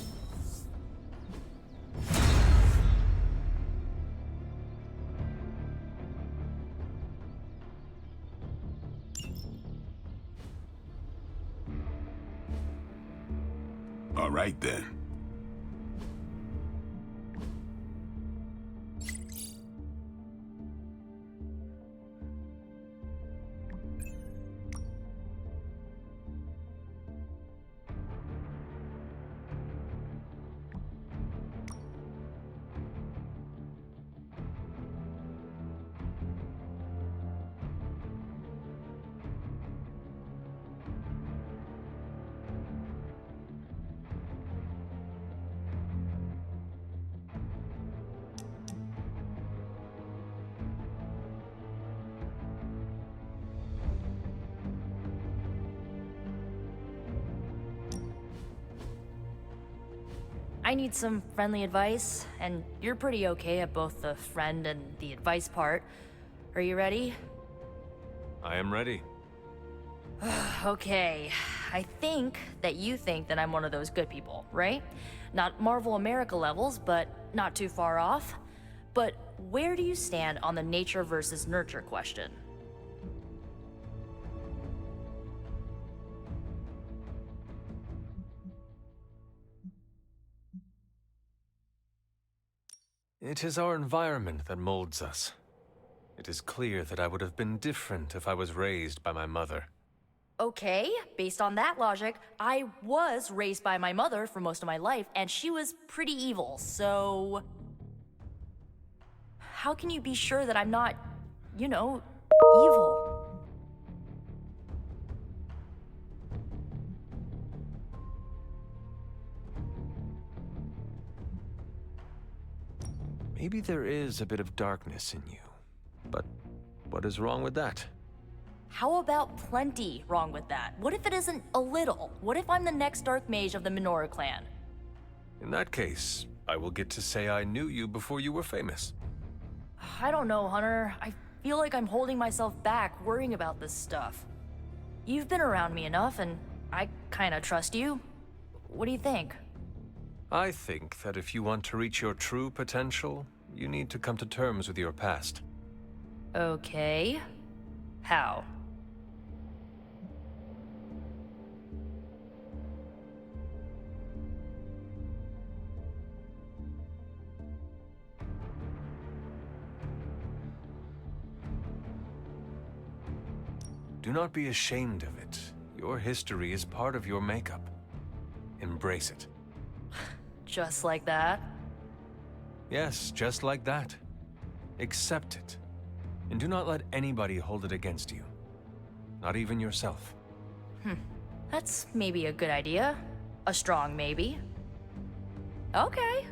All right, then. I need some friendly advice, and you're pretty okay at both the friend and the advice part. Are you ready? I am ready. Okay, I think that you think that I'm one of those good people, right? Not Marvel America levels, but not too far off. But where do you stand on the nature versus nurture question? It is our environment that molds us. It is clear that I would have been different if I was raised by my mother. Okay, based on that logic, I was raised by my mother for most of my life, and she was pretty evil, so... How can you be sure that I'm not, you know, evil? Maybe there is a bit of darkness in you. But what is wrong with that? How about plenty wrong with that? What if it isn't a little? What if I'm the next Dark Mage of the Menorah clan? In that case, I will get to say I knew you before you were famous. I don't know, Hunter. I feel like I'm holding myself back worrying about this stuff. You've been around me enough, and I kinda trust you. What do you think? I think that if you want to reach your true potential, you need to come to terms with your past. Okay. How? Do not be ashamed of it. Your history is part of your makeup. Embrace it. Just like that? Yes, just like that. Accept it. And do not let anybody hold it against you. Not even yourself. That's maybe a good idea. A strong maybe. Okay.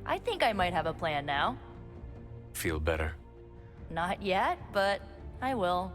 I think I might have a plan now. Feel better? Not yet, but I will.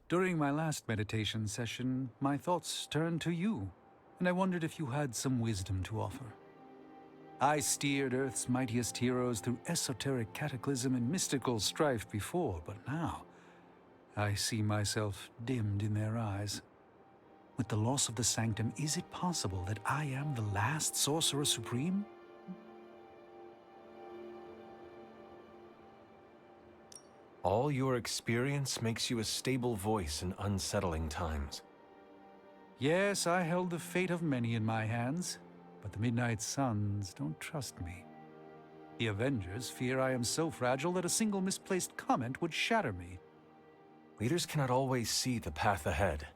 During my last meditation session, my thoughts turned to you, and I wondered if you had some wisdom to offer. I steered Earth's mightiest heroes through esoteric cataclysm and mystical strife before, but now I see myself dimmed in their eyes. With the loss of the Sanctum, is it possible that I am the last Sorcerer Supreme? All your experience makes you a stable voice in unsettling times. Yes, I held the fate of many in my hands, but the Midnight Suns don't trust me. The Avengers fear I am so fragile that a single misplaced comment would shatter me. Leaders cannot always see the path ahead,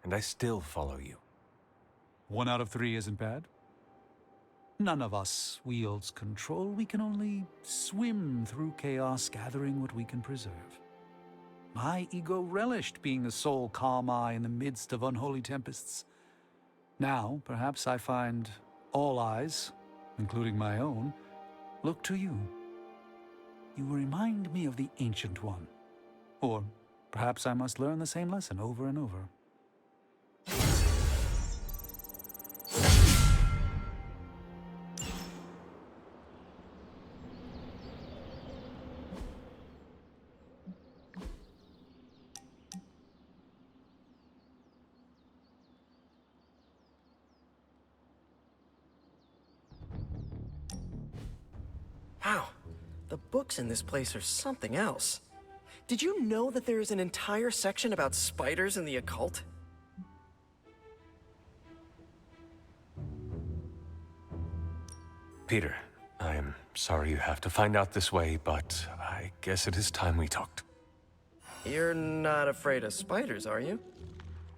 and I still follow you. 1 out of 3 isn't bad. None of us wields control. We can only swim through chaos, gathering what we can preserve. My ego relished being the sole calm eye in the midst of unholy tempests. Now, perhaps I find all eyes, including my own, look to you. You remind me of the Ancient One. Or perhaps I must learn the same lesson over and over. Wow, the books in this place are something else. Did you know that there is an entire section about spiders and the occult? Peter, I am sorry you have to find out this way, but I guess it is time we talked. You're not afraid of spiders, are you?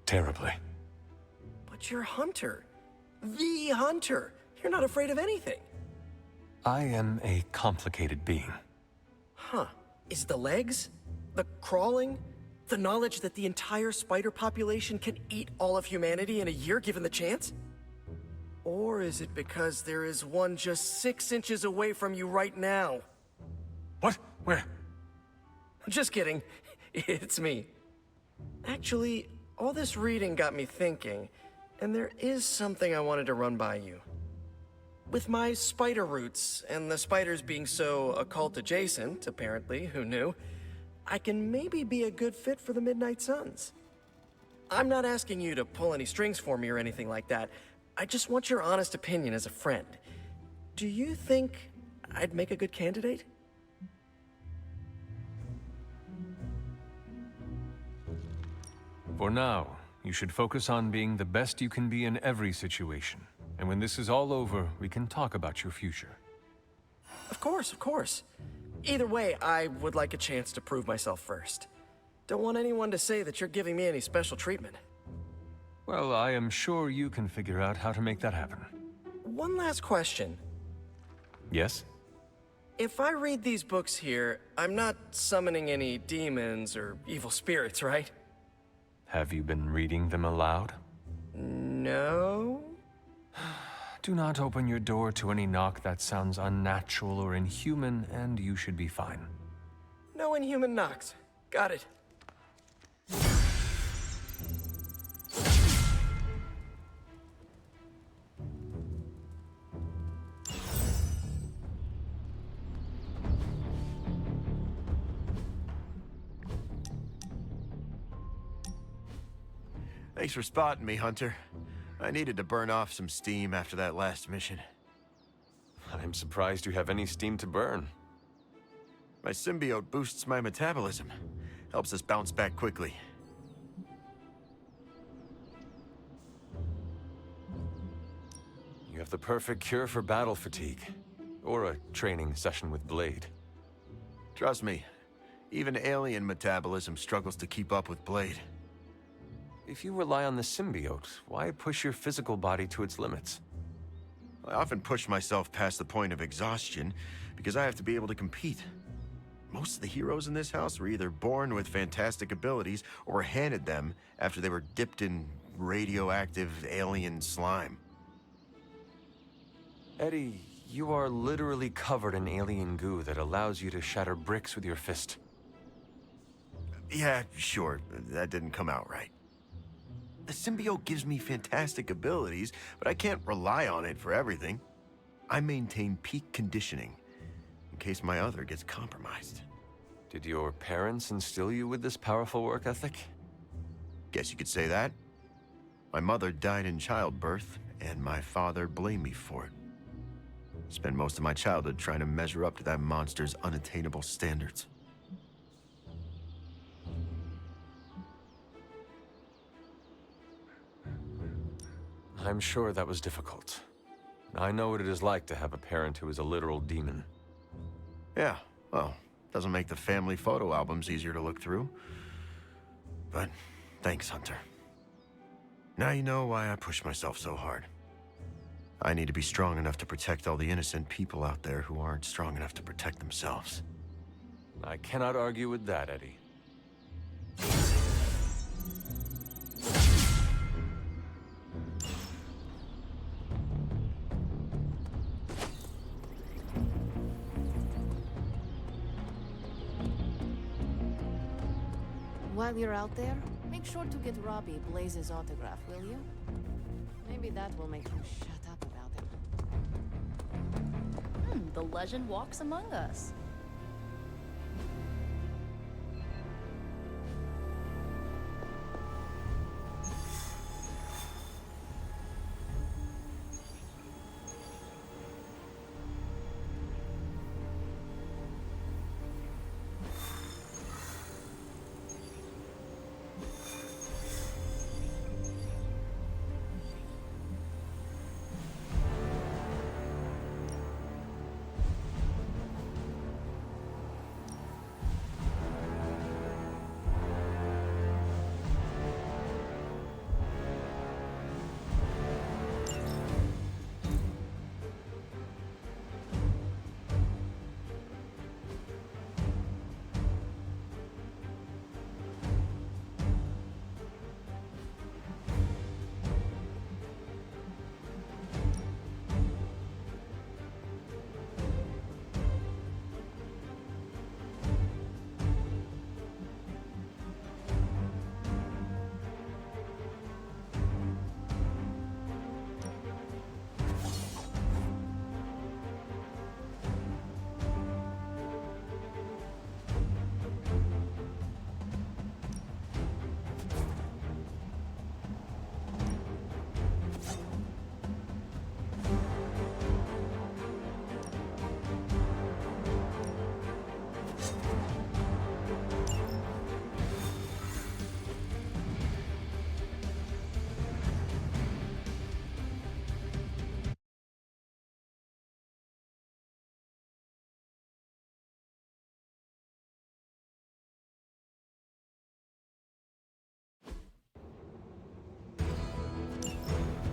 Terribly. But you're Hunter. The Hunter. You're not afraid of anything. I am a complicated being. Huh. Is the legs? The crawling? The knowledge that the entire spider population can eat all of humanity in a year given the chance? Or is it because there is one just 6 inches away from you right now? What? Where? Just kidding. It's me. Actually, all this reading got me thinking, and there is something I wanted to run by you. With my spider roots, and the spiders being so occult adjacent, apparently, who knew, I can maybe be a good fit for the Midnight Suns. I'm not asking you to pull any strings for me or anything like that. I just want your honest opinion as a friend. Do you think I'd make a good candidate? For now, you should focus on being the best you can be in every situation. And when this is all over, we can talk about your future. Of course, of course. Either way, I would like a chance to prove myself first. Don't want anyone to say that you're giving me any special treatment. Well, I am sure you can figure out how to make that happen. One last question. Yes? If I read these books here, I'm not summoning any demons or evil spirits, right? Have you been reading them aloud? No? Do not open your door to any knock that sounds unnatural or inhuman, and you should be fine. No inhuman knocks. Got it. Thanks for spotting me, Hunter. I needed to burn off some steam after that last mission. I'm surprised you have any steam to burn. My symbiote boosts my metabolism. Helps us bounce back quickly. You have the perfect cure for battle fatigue. Or a training session with Blade. Trust me, even alien metabolism struggles to keep up with Blade. If you rely on the symbiote, why push your physical body to its limits? I often push myself past the point of exhaustion because I have to be able to compete. Most of the heroes in this house were either born with fantastic abilities or were handed them after they were dipped in radioactive alien slime. Eddie, you are literally covered in alien goo that allows you to shatter bricks with your fist. Yeah, sure, that didn't come out right. The symbiote gives me fantastic abilities, but I can't rely on it for everything. I maintain peak conditioning, in case my other gets compromised. Did your parents instill you with this powerful work ethic? Guess you could say that. My mother died in childbirth, and my father blamed me for it. Spent most of my childhood trying to measure up to that monster's unattainable standards. I'm sure that was difficult. I know what it is like to have a parent who is a literal demon. Yeah, well, doesn't make the family photo albums easier to look through. But thanks, Hunter. Now you know why I push myself so hard. I need to be strong enough to protect all the innocent people out there who aren't strong enough to protect themselves. I cannot argue with that, Eddie. While you're out there, make sure to get Robbie Blaze's autograph, will you? Maybe that will make him shut up about it. The legend walks among us.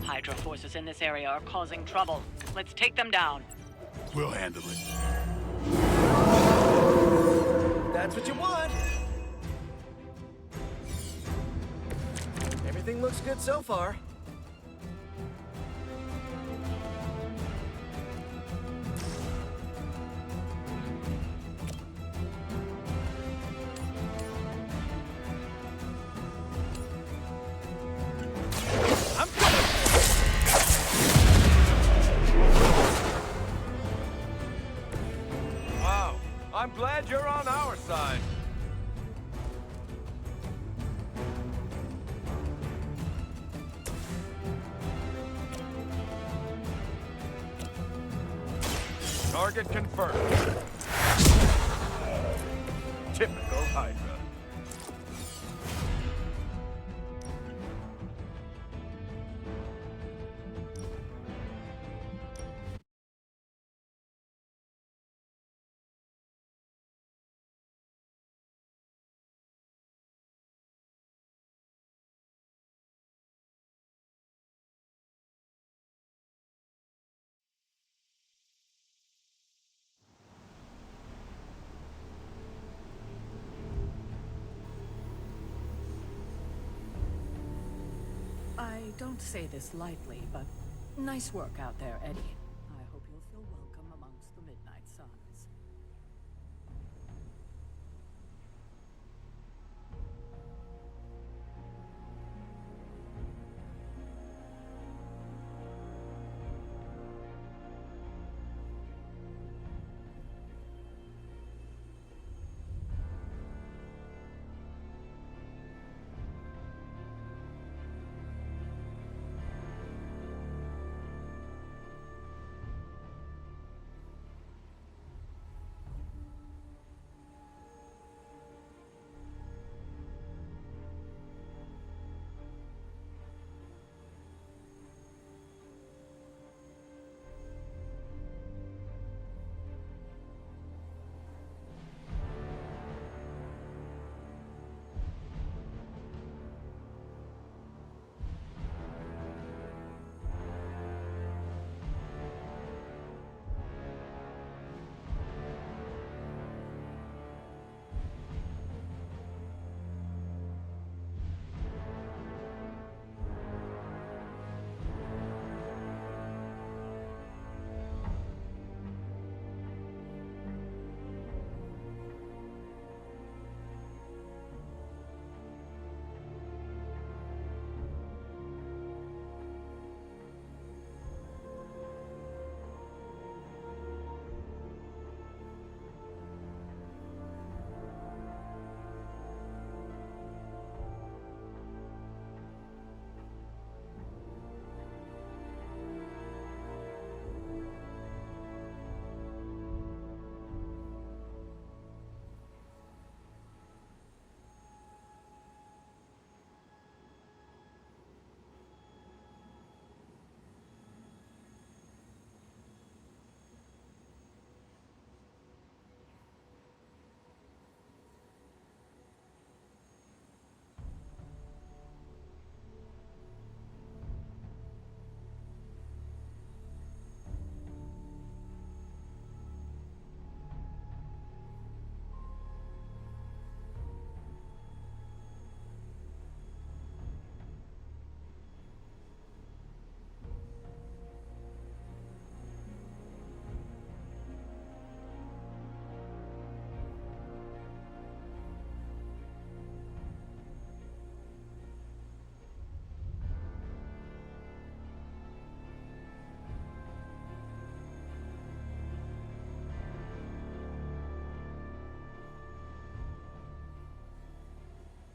Hydra forces in this area are causing trouble. Let's take them down. We'll handle it. That's what you want. Everything looks good so far. I'm glad you're on our side. Target confirmed. Typical Hydra. I don't say this lightly, but nice work out there, Eddie.